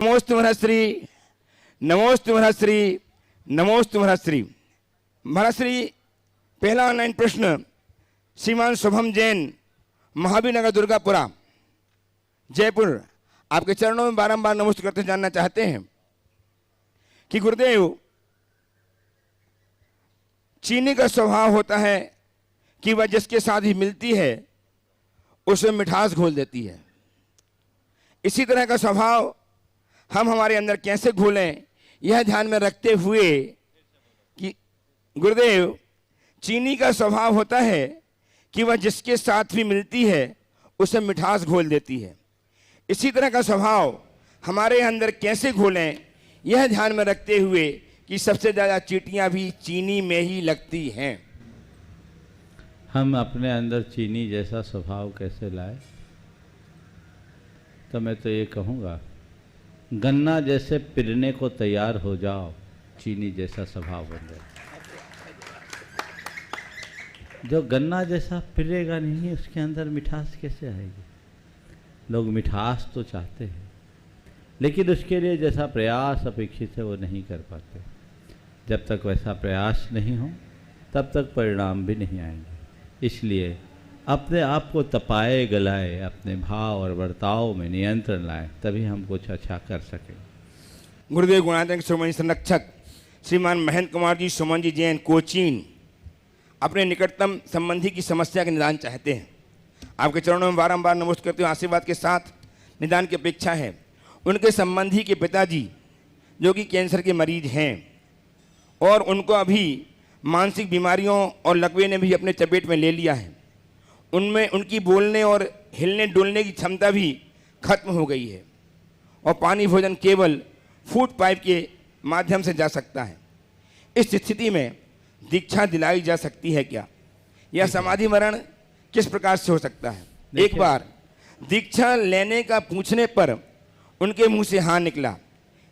नमोस्तु महर्षि, नमोस्तु महर्षि, नमोस्तु महर्षि। महर्षि, पहला ऑनलाइन प्रश्न श्रीमान शुभम जैन, महावीर नगर, दुर्गापुरा, जयपुर। आपके चरणों में बारंबार नमस्कार करते जानना चाहते हैं कि गुरुदेव, चीनी का स्वभाव होता है कि वह जिसके साथ ही मिलती है उसमें मिठास घोल देती है। इसी तरह का स्वभाव हम हमारे अंदर कैसे घोलें, यह ध्यान में रखते हुए कि गुरुदेव, चीनी का स्वभाव होता है कि वह जिसके साथ भी मिलती है उसे मिठास घोल देती है। इसी तरह का स्वभाव हमारे अंदर कैसे घोलें, यह ध्यान में रखते हुए कि सबसे ज़्यादा चींटियाँ भी चीनी में ही लगती हैं। हम अपने अंदर चीनी जैसा स्वभाव कैसे लाए? तो मैं तो ये कहूँगा, गन्ना जैसे पिरने को तैयार हो जाओ, चीनी जैसा स्वभाव बन जाए। जो गन्ना जैसा पिरेगा नहीं, उसके अंदर मिठास कैसे आएगी? लोग मिठास तो चाहते हैं, लेकिन उसके लिए जैसा प्रयास अपेक्षित है वो नहीं कर पाते। जब तक वैसा प्रयास नहीं हो तब तक परिणाम भी नहीं आएंगे। इसलिए अपने आप को तपाए गलाए, अपने भाव और बर्ताव में नियंत्रण लाए, तभी हम कुछ अच्छा कर सकें। गुरुदेव गुणात्मक श्रोमणी संरक्षक श्रीमान महेंद्र कुमार जी, सुमन जी जैन, कोचीन, अपने निकटतम संबंधी की समस्या के निदान चाहते हैं। आपके चरणों में बारंबार नमस्कार करते हुए आशीर्वाद के साथ निदान की अपेक्षा है। उनके संबंधी के पिताजी जो कि कैंसर के मरीज हैं और उनको अभी मानसिक बीमारियों और लकवे ने भी अपने चपेट में ले लिया है। उनमें उनकी बोलने और हिलने डुलने की क्षमता भी खत्म हो गई है और पानी भोजन केवल फूड पाइप के माध्यम से जा सकता है। इस स्थिति में दीक्षा दिलाई जा सकती है क्या, या समाधि मरण किस प्रकार से हो सकता है? एक बार दीक्षा लेने का पूछने पर उनके मुंह से हाँ निकला,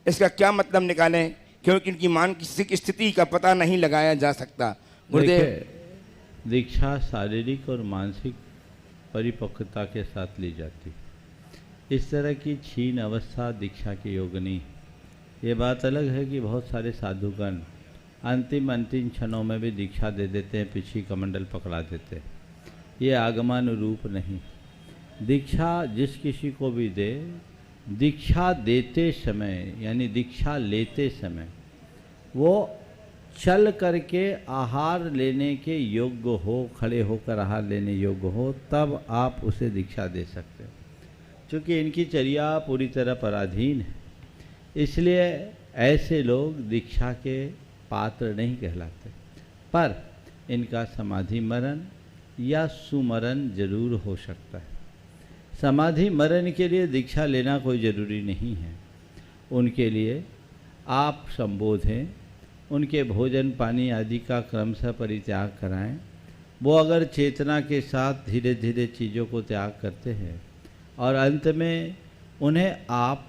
इसका क्या मतलब निकालें, क्योंकि इनकी मानसिक स्थिति का पता नहीं लगाया जा सकता। गुरुदेव, दीक्षा शारीरिक और मानसिक परिपक्वता के साथ ली जाती। इस तरह की क्षीण अवस्था दीक्षा के योग नहीं। ये बात अलग है कि बहुत सारे साधुगण अंतिम क्षणों में भी दीक्षा दे देते हैं, पीछे कमंडल पकड़ा देते हैं। ये आगमानुरूप नहीं। दीक्षा जिस किसी को भी दे, दीक्षा देते समय यानी दीक्षा लेते समय वो चल करके आहार लेने के योग्य हो, खड़े होकर आहार लेने योग्य हो, तब आप उसे दीक्षा दे सकते हो। क्योंकि इनकी चर्या पूरी तरह पराधीन है, इसलिए ऐसे लोग दीक्षा के पात्र नहीं कहलाते। पर इनका समाधि मरण या सुमरण जरूर हो सकता है। समाधि मरण के लिए दीक्षा लेना कोई ज़रूरी नहीं है। उनके लिए आप संबोधें, उनके भोजन पानी आदि का क्रमशः परित्याग कराएं। वो अगर चेतना के साथ धीरे धीरे चीज़ों को त्याग करते हैं और अंत में उन्हें आप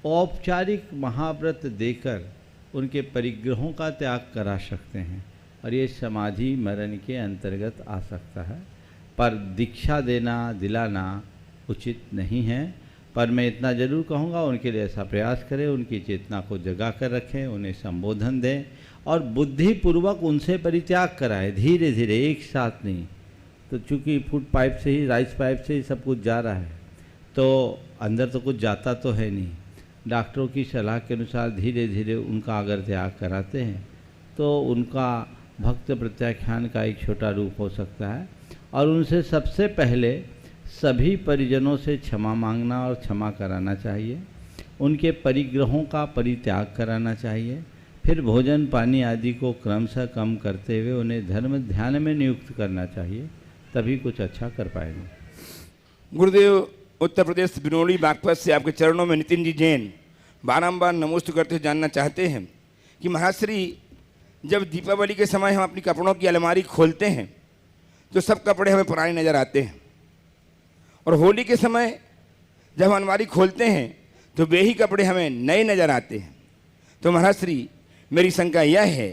औपचारिक महाव्रत देकर उनके परिग्रहों का त्याग करा सकते हैं, और ये समाधि मरण के अंतर्गत आ सकता है। पर दीक्षा देना दिलाना उचित नहीं है। पर मैं इतना जरूर कहूँगा, उनके लिए ऐसा प्रयास करें, उनकी चेतना को जगा कर रखें, उन्हें संबोधन दें और बुद्धिपूर्वक उनसे परित्याग कराएं, धीरे धीरे, एक साथ नहीं। तो चूँकि फूड पाइप से ही, राइस पाइप से ही सब कुछ जा रहा है, तो अंदर तो कुछ जाता तो है नहीं। डॉक्टरों की सलाह के अनुसार धीरे धीरे उनका अगर त्याग कराते हैं तो उनका भक्त प्रत्याख्यान का एक छोटा रूप हो सकता है। और उनसे सबसे पहले सभी परिजनों से क्षमा मांगना और क्षमा कराना चाहिए। उनके परिग्रहों का परित्याग कराना चाहिए। फिर भोजन पानी आदि को क्रमशः कम करते हुए उन्हें धर्म ध्यान में नियुक्त करना चाहिए, तभी कुछ अच्छा कर पाएंगे। गुरुदेव, उत्तर प्रदेश बिनोली बागपत से आपके चरणों में नितिन जी जैन बारंबार नमस्कार करते हुए जानना चाहते हैं कि महर्षि, जब दीपावली के समय हम अपनी कपड़ों की अलमारी खोलते हैं तो सब कपड़े हमें पुराने नज़र आते हैं, और होली के समय जब हम अलमारी खोलते हैं तो वे ही कपड़े हमें नए नज़र आते हैं। तो महर्षि, मेरी शंका यह है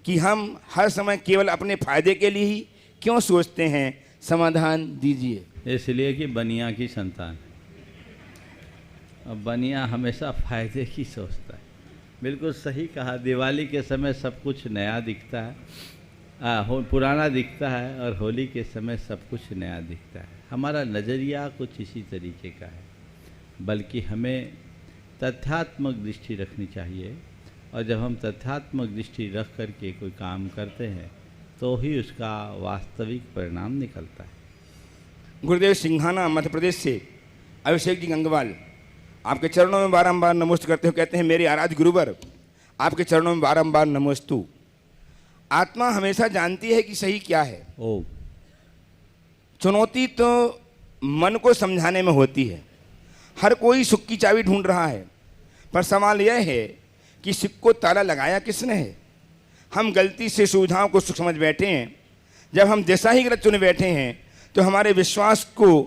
कि हम हर समय केवल अपने फायदे के लिए ही क्यों सोचते हैं? समाधान दीजिए। इसलिए कि बनिया की संतान बनिया हमेशा फायदे की सोचता है। बिल्कुल सही कहा। दिवाली के समय सब कुछ नया दिखता है, पुराना दिखता है, और होली के समय सब कुछ नया दिखता है। हमारा नज़रिया कुछ इसी तरीके का है, बल्कि हमें तथ्यात्मक दृष्टि रखनी चाहिए, और जब हम तथ्यात्मक दृष्टि रख करके कोई काम करते हैं तो ही उसका वास्तविक परिणाम निकलता है। गुरुदेव सिंघाना मध्य प्रदेश से अभिषेक जी गंगवाल आपके चरणों में बारंबार नमोस्त करते हुए कहते हैं, मेरे आराध्य गुरुवर आपके चरणों में बारंबार नमोस्तु। आत्मा हमेशा जानती है कि सही क्या है। ओ चुनौती तो मन को समझाने में होती है। हर कोई सुख की चाबी ढूंढ रहा है, पर सवाल यह है कि सुख को ताला लगाया किसने है। हम गलती से सुविधाओं को सुख समझ बैठे हैं। जब हम दिशा ही गलत चुने बैठे हैं तो हमारे विश्वास को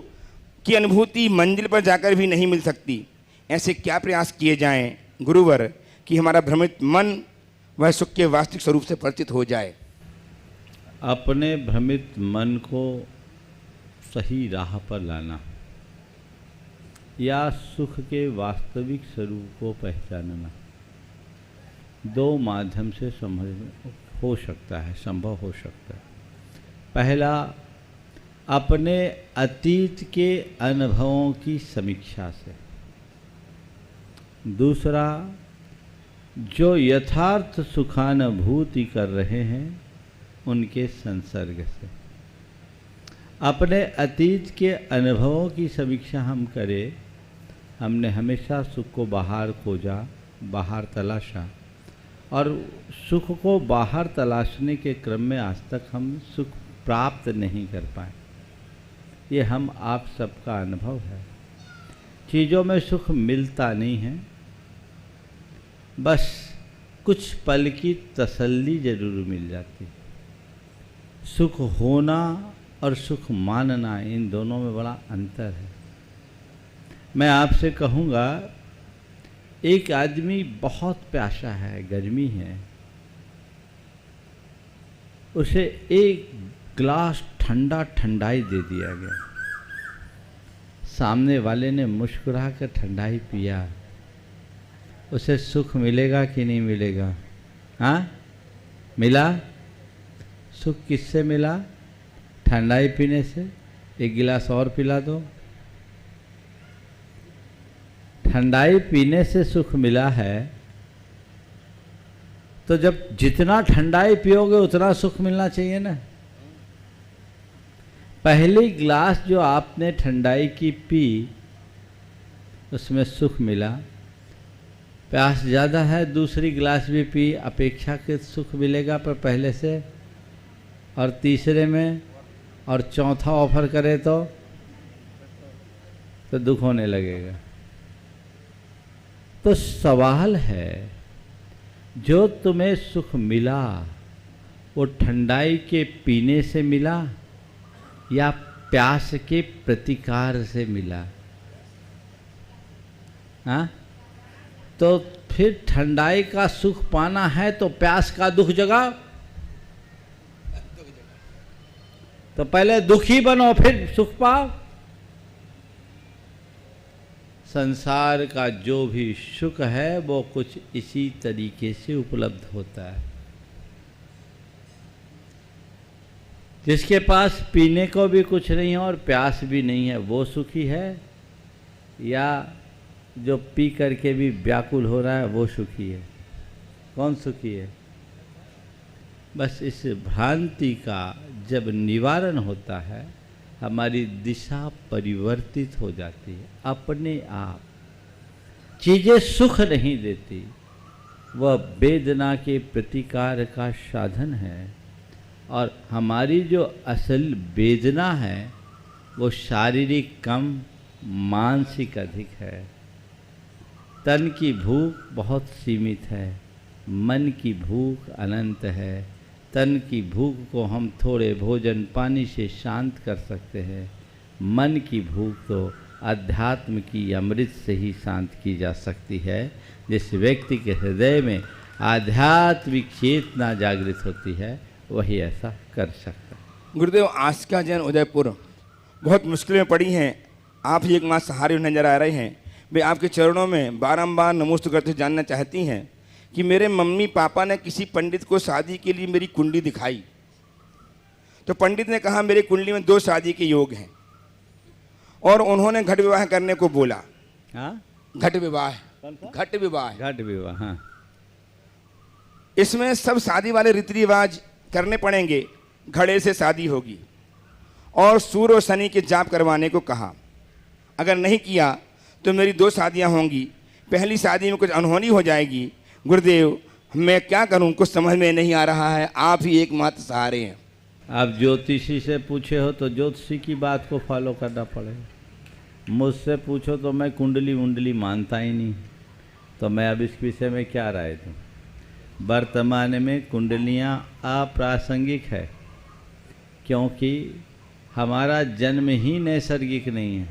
की अनुभूति मंजिल पर जाकर भी नहीं मिल सकती। ऐसे क्या प्रयास किए जाएं गुरुवर कि हमारा भ्रमित मन वह सुख के वास्तविक स्वरूप से परिचित हो जाए। अपने भ्रमित मन को सही राह पर लाना या सुख के वास्तविक स्वरूप को पहचानना, दो माध्यम से संभव हो सकता है। पहला, अपने अतीत के अनुभवों की समीक्षा से। दूसरा, जो यथार्थ सुखानुभूति कर रहे हैं उनके संसर्ग से। अपने अतीत के अनुभवों की समीक्षा हम करें। हमने हमेशा सुख को बाहर खोजा, बाहर तलाशा, और सुख को बाहर तलाशने के क्रम में आज तक हम सुख प्राप्त नहीं कर पाए। ये हम आप सबका अनुभव है। चीज़ों में सुख मिलता नहीं है, बस कुछ पल की तसल्ली जरूर मिल जाती है। सुख होना और सुख मानना, इन दोनों में बड़ा अंतर है। मैं आपसे कहूँगा, एक आदमी बहुत प्यासा है, गर्मी है, उसे एक ग्लास ठंडा ठंडाई दे दिया गया। सामने वाले ने मुस्कुरा कर ठंडाई पिया, उसे सुख मिलेगा कि नहीं मिलेगा? हाँ, मिला। सुख किससे मिला? ठंडाई पीने से। एक गिलास और पिला दो। ठंडाई पीने से सुख मिला है, तो जब जितना ठंडाई पियोगे उतना सुख मिलना चाहिए ना। पहली गिलास जो आपने ठंडाई की पी, उसमें सुख मिला। प्यास ज़्यादा है, दूसरी गिलास भी पी, अपेक्षाकृत सुख मिलेगा पर पहले से, और तीसरे में, और चौथा ऑफर करे तो दुख होने लगेगा। तो सवाल है, जो तुम्हें सुख मिला वो ठंडाई के पीने से मिला या प्यास के प्रतिकार से मिला? हाँ, तो फिर ठंडाई का सुख पाना है तो प्यास का दुख जगाओ। तो पहले दुखी बनो फिर सुख पाओ। संसार का जो भी सुख है वो कुछ इसी तरीके से उपलब्ध होता है। जिसके पास पीने को भी कुछ नहीं है और प्यास भी नहीं है, वो सुखी है, या जो पी करके भी व्याकुल हो रहा है वो सुखी है? कौन सुखी है? बस इस भ्रांति का जब निवारण होता है, हमारी दिशा परिवर्तित हो जाती है अपने आप। चीज़ें सुख नहीं देती, वह वेदना के प्रतिकार का साधन है। और हमारी जो असल वेदना है वो शारीरिक कम, मानसिक अधिक है। तन की भूख बहुत सीमित है, मन की भूख अनंत है। तन की भूख को हम थोड़े भोजन पानी से शांत कर सकते हैं, मन की भूख तो अध्यात्म की अमृत से ही शांत की जा सकती है। जिस व्यक्ति के हृदय में आध्यात्मिक चेतना जागृत होती है वही ऐसा कर सकता है। गुरुदेव, आज का जन उदयपुर बहुत मुश्किल में पड़ी हैं। आप ही एकमात्र सहारे नजर आ रहे हैं। वे आपके चरणों में बारंबार नमोस्तु करते जानना चाहती हैं कि मेरे मम्मी पापा ने किसी पंडित को शादी के लिए मेरी कुंडली दिखाई, तो पंडित ने कहा मेरी कुंडली में 2 शादी के योग हैं और उन्होंने घट विवाह करने को बोला। हाँ, घट विवाह, घट विवाह, घट विवाह। हाँ, इसमें सब शादी वाले रीति रिवाज करने पड़ेंगे, घड़े से शादी होगी और सूर्य और शनि के जाप करवाने को कहा। अगर नहीं किया तो मेरी 2 शादियां होंगी, पहली शादी में कुछ अनहोनी हो जाएगी। गुरुदेव मैं क्या करूं, कुछ समझ में नहीं आ रहा है, आप ही एकमात्र सहारे हैं। आप ज्योतिषी से पूछे हो तो ज्योतिषी की बात को फॉलो करना पड़ेगा। मुझसे पूछो तो मैं कुंडली वुंडली मानता ही नहीं, तो मैं अब इस विषय में क्या राय दूँ। वर्तमान में कुंडलियाँ अप्रासंगिक है, क्योंकि हमारा जन्म ही नैसर्गिक नहीं है,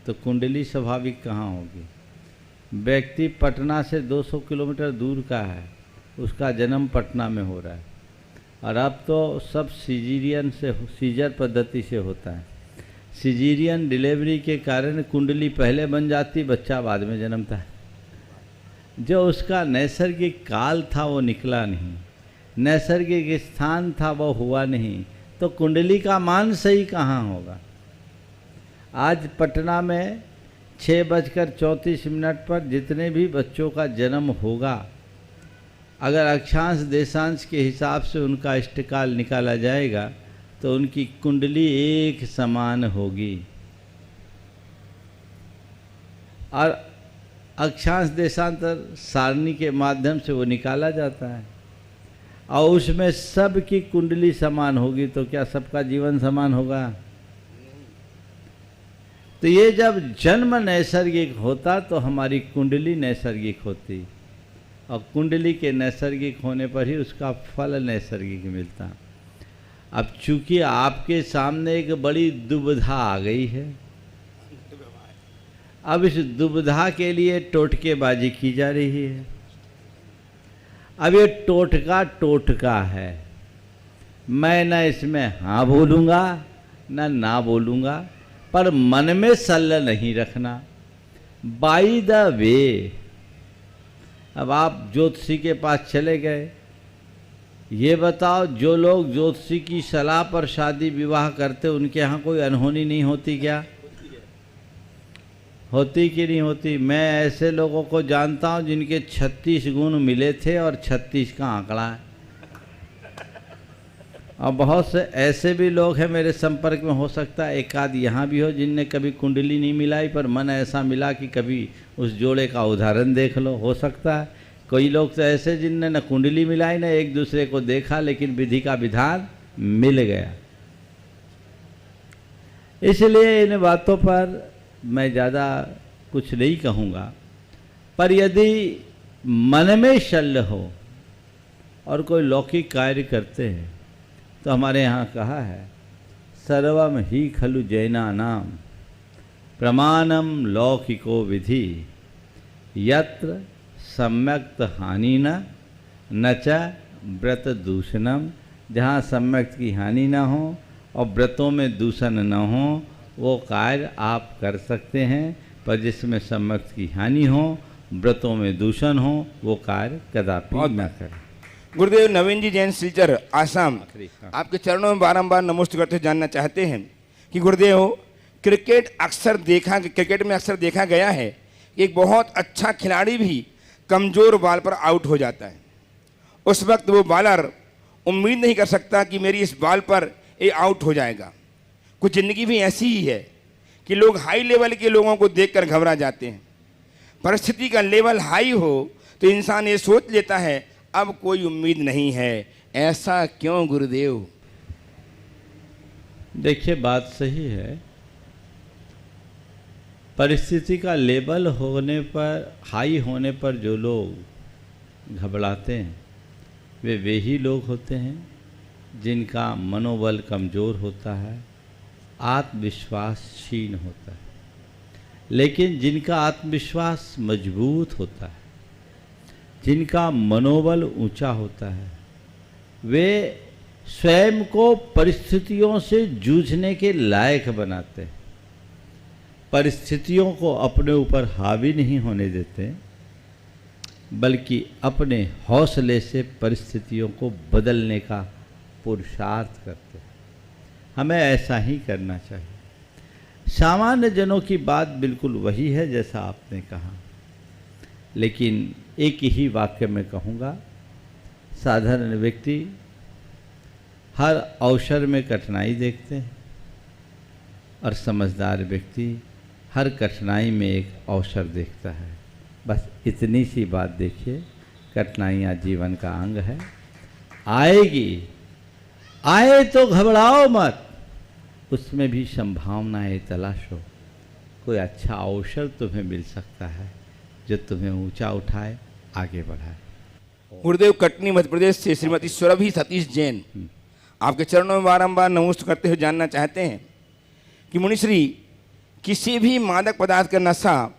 तो कुंडली स्वाभाविक कहाँ होगी। व्यक्ति पटना से 200 किलोमीटर दूर का है, उसका जन्म पटना में हो रहा है, और अब तो सब सीजर पद्धति से होता है। सिजीरियन डिलीवरी के कारण कुंडली पहले बन जाती, बच्चा बाद में जन्मता है। जो उसका नैसर्गिक काल था वो निकला नहीं, नैसर्गिक स्थान था वो हुआ नहीं, तो कुंडली का मान सही कहाँ होगा। आज पटना में 6:34 पर जितने भी बच्चों का जन्म होगा, अगर अक्षांश देशांश के हिसाब से उनका इष्टकाल निकाला जाएगा तो उनकी कुंडली एक समान होगी। और अक्षांश देशांतर सारणी के माध्यम से वो निकाला जाता है, और उसमें सब की कुंडली समान होगी, तो क्या सबका जीवन समान होगा। तो ये जब जन्म नैसर्गिक होता तो हमारी कुंडली नैसर्गिक होती, और कुंडली के नैसर्गिक होने पर ही उसका फल नैसर्गिक मिलता। अब चूंकि आपके सामने एक बड़ी दुविधा आ गई है, अब इस दुविधा के लिए टोटकेबाजी की जा रही है। अब ये टोटका है, मैं न इसमें हाँ बोलूँगा न ना बोलूँगा, पर मन में सल्ल नहीं रखना। बाय द वे, अब आप ज्योतिषी के पास चले गए, ये बताओ जो लोग ज्योतिषी की सलाह पर शादी विवाह करते उनके यहाँ कोई अनहोनी नहीं होती क्या? होती कि नहीं होती? मैं ऐसे लोगों को जानता हूँ जिनके 36 गुण मिले थे और 36 का आंकड़ा है। और बहुत से ऐसे भी लोग हैं मेरे संपर्क में, हो सकता है एक आध यहाँ भी हो जिनने कभी कुंडली नहीं मिलाई, पर मन ऐसा मिला कि कभी उस जोड़े का उदाहरण देख लो, हो सकता है। कोई लोग तो ऐसे जिनने न कुंडली मिलाई न एक दूसरे को देखा, लेकिन विधि का विधान मिल गया। इसलिए इन बातों पर मैं ज़्यादा कुछ नहीं कहूँगा, पर यदि मन में शल्य हो और कोई लौकिक कार्य करते हैं तो हमारे यहाँ कहा है, सर्वम ही खलु जैनानाम प्रमाणम लौकिको विधि यत्र सम्यक्त हानि न च व्रत दूषणम। जहाँ सम्यक्त की हानि न हो और व्रतों में दूषण न हो, वो कार्य आप कर सकते हैं, पर जिसमें सम्यक्त की हानि हो, व्रतों में दूषण हो, वो कार्य कदापि न करें। गुरुदेव नवीन जी जैन सिलचर आसाम आपके चरणों में बारंबार नमस्ते करते जानना चाहते हैं कि गुरुदेव क्रिकेट में अक्सर देखा गया है कि एक बहुत अच्छा खिलाड़ी भी कमज़ोर बॉल पर आउट हो जाता है। उस वक्त वो बॉलर उम्मीद नहीं कर सकता कि मेरी इस बॉल पर ये आउट हो जाएगा। कुछ ज़िंदगी भी ऐसी ही है कि लोग हाई लेवल के लोगों को देखकर घबरा जाते हैं। परिस्थिति का लेवल हाई हो तो इंसान ये सोच लेता है अब कोई उम्मीद नहीं है। ऐसा क्यों गुरुदेव? देखिए, बात सही है। परिस्थिति का लेवल होने पर, हाई होने पर जो लोग घबराते हैं वे ही लोग होते हैं जिनका मनोबल कमज़ोर होता है, आत्मविश्वास क्षीण होता है। लेकिन जिनका आत्मविश्वास मजबूत होता है, जिनका मनोबल ऊंचा होता है, वे स्वयं को परिस्थितियों से जूझने के लायक बनाते हैं। परिस्थितियों को अपने ऊपर हावी नहीं होने देते, बल्कि अपने हौसले से परिस्थितियों को बदलने का पुरुषार्थ करते हैं। हमें ऐसा ही करना चाहिए। सामान्य जनों की बात बिल्कुल वही है जैसा आपने कहा, लेकिन एक ही वाक्य में कहूँगा, साधारण व्यक्ति हर अवसर में कठिनाई देखते हैं और समझदार व्यक्ति हर कठिनाई में एक अवसर देखता है। बस इतनी सी बात देखिए, कठिनाइयाँ जीवन का अंग है, आएगी, आए तो घबराओ मत, उसमें भी संभावनाएं तलाशो। कोई अच्छा अवसर तुम्हें मिल सकता है जो तुम्हें ऊंचा उठाए, आगे बढ़ाए। गुरुदेव कटनी मध्य प्रदेश से श्रीमती सुरभि सतीश जैन आपके चरणों में बारंबार नमस्कार करते हुए जानना चाहते हैं कि मुनिश्री, किसी भी मादक पदार्थ का नशा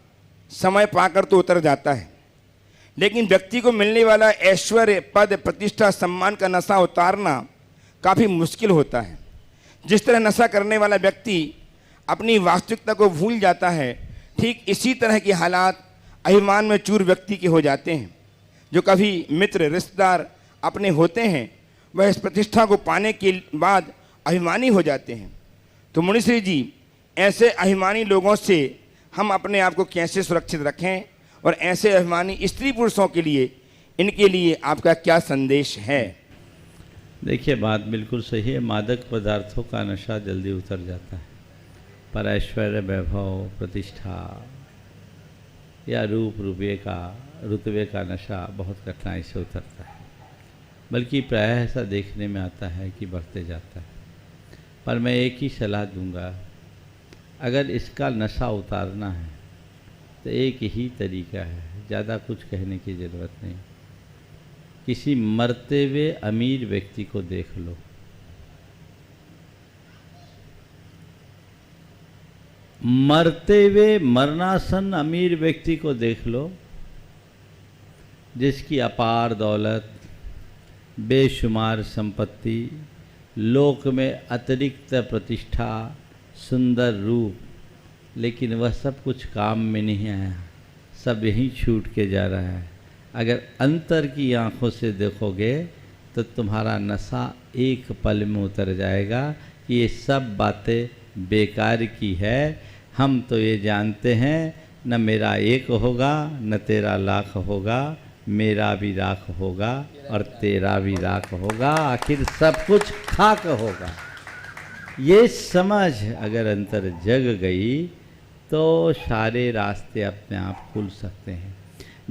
समय पाकर तो उतर जाता है, लेकिन व्यक्ति को मिलने वाला ऐश्वर्य, पद, प्रतिष्ठा, सम्मान का नशा उतारना काफ़ी मुश्किल होता है। जिस तरह नशा करने वाला व्यक्ति अपनी वास्तविकता को भूल जाता है, ठीक इसी तरह के हालात अभिमान में चूर व्यक्ति के हो जाते हैं। जो कभी मित्र, रिश्तेदार अपने होते हैं, वह इस प्रतिष्ठा को पाने के बाद अभिमानी हो जाते हैं। तो मुनिश्री जी, ऐसे अभिमानी लोगों से हम अपने आप को कैसे सुरक्षित रखें, और ऐसे अभिमानी स्त्री पुरुषों के लिए, इनके लिए आपका क्या संदेश है? देखिए, बात बिल्कुल सही है। मादक पदार्थों का नशा जल्दी उतर जाता है, पर ऐश्वर्य, वैभव, प्रतिष्ठा या रुतबे का नशा बहुत कठिनाई से उतरता है, बल्कि प्रायः ऐसा देखने में आता है कि बढ़ते जाता है। पर मैं एक ही सलाह दूंगा, अगर इसका नशा उतारना है तो एक ही तरीका है, ज़्यादा कुछ कहने की ज़रूरत नहीं। किसी मरते हुए अमीर व्यक्ति को देख लो, मरते हुए मरणासन अमीर व्यक्ति को देख लो, जिसकी अपार दौलत, बेशुमार संपत्ति, लोक में अतिरिक्त प्रतिष्ठा, सुंदर रूप, लेकिन वह सब कुछ काम में नहीं आया, सब यहीं छूट के जा रहा है। अगर अंतर की आंखों से देखोगे तो तुम्हारा नशा एक पल में उतर जाएगा कि ये सब बातें बेकार की है। हम तो ये जानते हैं, न मेरा एक होगा न तेरा लाख होगा, मेरा भी राख होगा और तेरा भी राख होगा, आखिर सब कुछ खाक होगा। ये समझ अगर अंतर जग गई तो सारे रास्ते अपने आप खुल सकते हैं।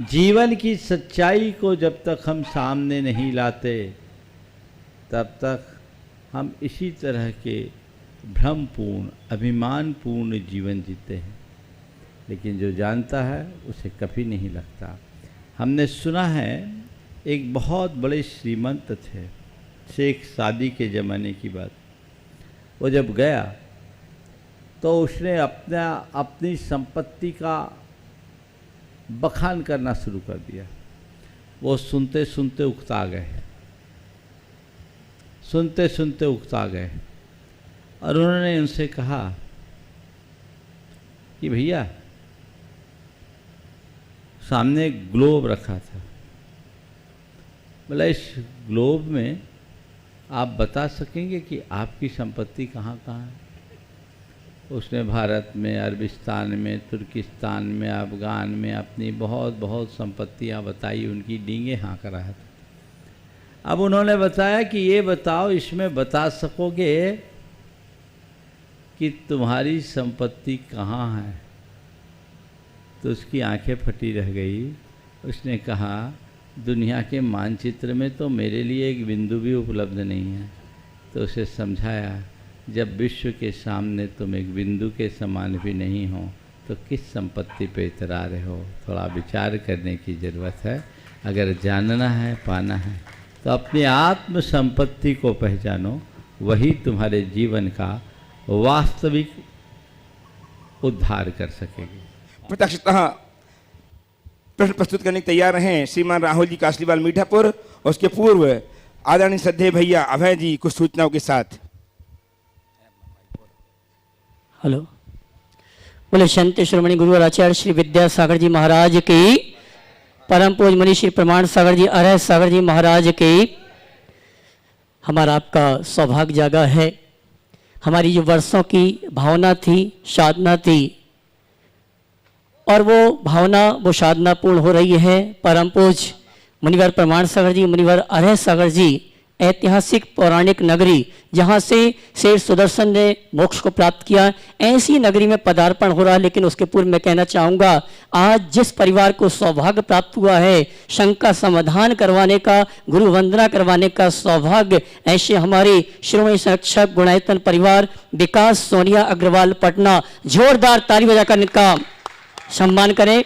जीवन की सच्चाई को जब तक हम सामने नहीं लाते, तब तक हम इसी तरह के भ्रमपूर्ण, अभिमानपूर्ण जीवन जीते हैं। लेकिन जो जानता है उसे कभी नहीं लगता। हमने सुना है, एक बहुत बड़े श्रीमंत थे, शेख सादी के ज़माने की बात। वो जब गया तो उसने अपनी संपत्ति का बखान करना शुरू कर दिया। वो सुनते सुनते उकता गए और उन्होंने उनसे कहा कि भैया, सामने एक ग्लोब रखा था, बोला इस ग्लोब में आप बता सकेंगे कि आपकी संपत्ति कहाँ कहाँ है? उसने भारत में, अरबिस्तान में, तुर्किस्तान में, अफ़गान में अपनी बहुत बहुत संपत्तियाँ बताई, उनकी डींगे हाँक रहा था। अब उन्होंने बताया कि ये बताओ, इसमें बता सकोगे कि तुम्हारी संपत्ति कहाँ है? तो उसकी आंखें फटी रह गई। उसने कहा, दुनिया के मानचित्र में तो मेरे लिए एक बिंदु भी उपलब्ध नहीं है। तो उसे समझाया, जब विश्व के सामने तुम एक बिंदु के समान भी नहीं हो तो किस संपत्ति पे इतरा रहे हो? थोड़ा विचार करने की ज़रूरत है। अगर जानना है, पाना है, तो अपनी आत्म संपत्ति को पहचानो, वही तुम्हारे जीवन का वास्तविक उद्धार कर सकेगी। प्रत्यक्षतः प्रश्न प्रस्तुत करने के तैयार हैं श्रीमान राहुल जी कासलीवाल मीठापुर, और उसके पूर्व आदरणीय श्रद्धेय भैया अभय जी कुछ सूचनाओं के साथ। हेलो, बोले संत श्रोमणी गुरु आचार्य श्री विद्यासागर जी महाराज की, परम पूज मुनि श्री प्रमाण सागर जी अरह सागर जी महाराज की। हमारा आपका सौभाग्य जागा है। हमारी जो वर्षों की भावना थी, साधना थी, और वो भावना, वो साधना पूर्ण हो रही है। परम पूज मुनिवर प्रमाण सागर जी, मुनिवर अरह सागर जी, ऐतिहासिक पौराणिक नगरी जहाँ से शेर सुदर्शन ने मोक्ष को प्राप्त किया, ऐसी नगरी में पदार्पण हो रहा है। लेकिन उसके पूर्व मैं कहना चाहूँगा, आज जिस परिवार को सौभाग्य प्राप्त हुआ है शंका समाधान करवाने का, गुरु वंदना करवाने का सौभाग्य, ऐसे हमारे श्रोमणी संरक्षक गुणायतन परिवार विकास सोनिया अग्रवाल पटना, जोरदार ताली बजाकर इनका सम्मान करें।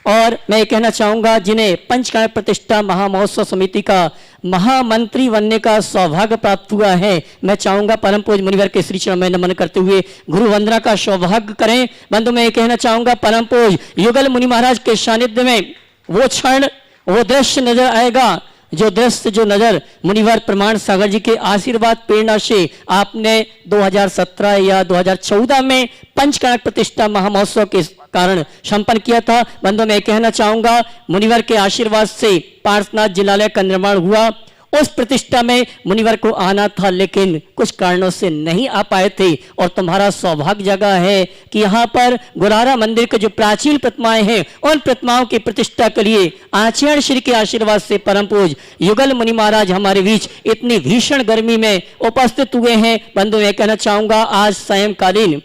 और मैं ये कहना चाहूँगा, जिन्हें पंचकाय प्रतिष्ठा महामहोत्सव समिति का महामंत्री बनने का सौभाग्य प्राप्त हुआ है, मैं चाहूँगा परम पूज मुनिवर के श्री चरण में नमन करते हुए गुरु वंदना का सौभाग्य करें। बंधु मैं ये कहना चाहूँगा, परम पूज युगल मुनि महाराज के सानिध्य में वो क्षण, वो दृश्य नजर आएगा, जो दृश्य, जो नजर मुनिवर प्रमाण सागर जी के आशीर्वाद प्रेरणा से आपने 2017 या 2014 में पंचकनक प्रतिष्ठा महामहोत्सव के कारण संपन्न किया था। बंधु मैं कहना चाहूंगा, मुनिवर के आशीर्वाद से पार्श्वनाथ जिलालय का निर्माण हुआ। उस प्रतिष्ठा में मुनिवर को आना था, लेकिन कुछ कारणों से नहीं आ पाए थे। और तुम्हारा सौभाग्य जगह है कि यहाँ पर गुरारा मंदिर के जो प्राचीन प्रतिमाएं हैं, उन प्रतिमाओं की प्रतिष्ठा के लिए आचार्य श्री के आशीर्वाद से परम पूज युगल मुनि महाराज हमारे बीच इतनी भीषण गर्मी में उपस्थित हुए हैं। बंधु मैं कहना चाहूंगा, आज सायंकालीन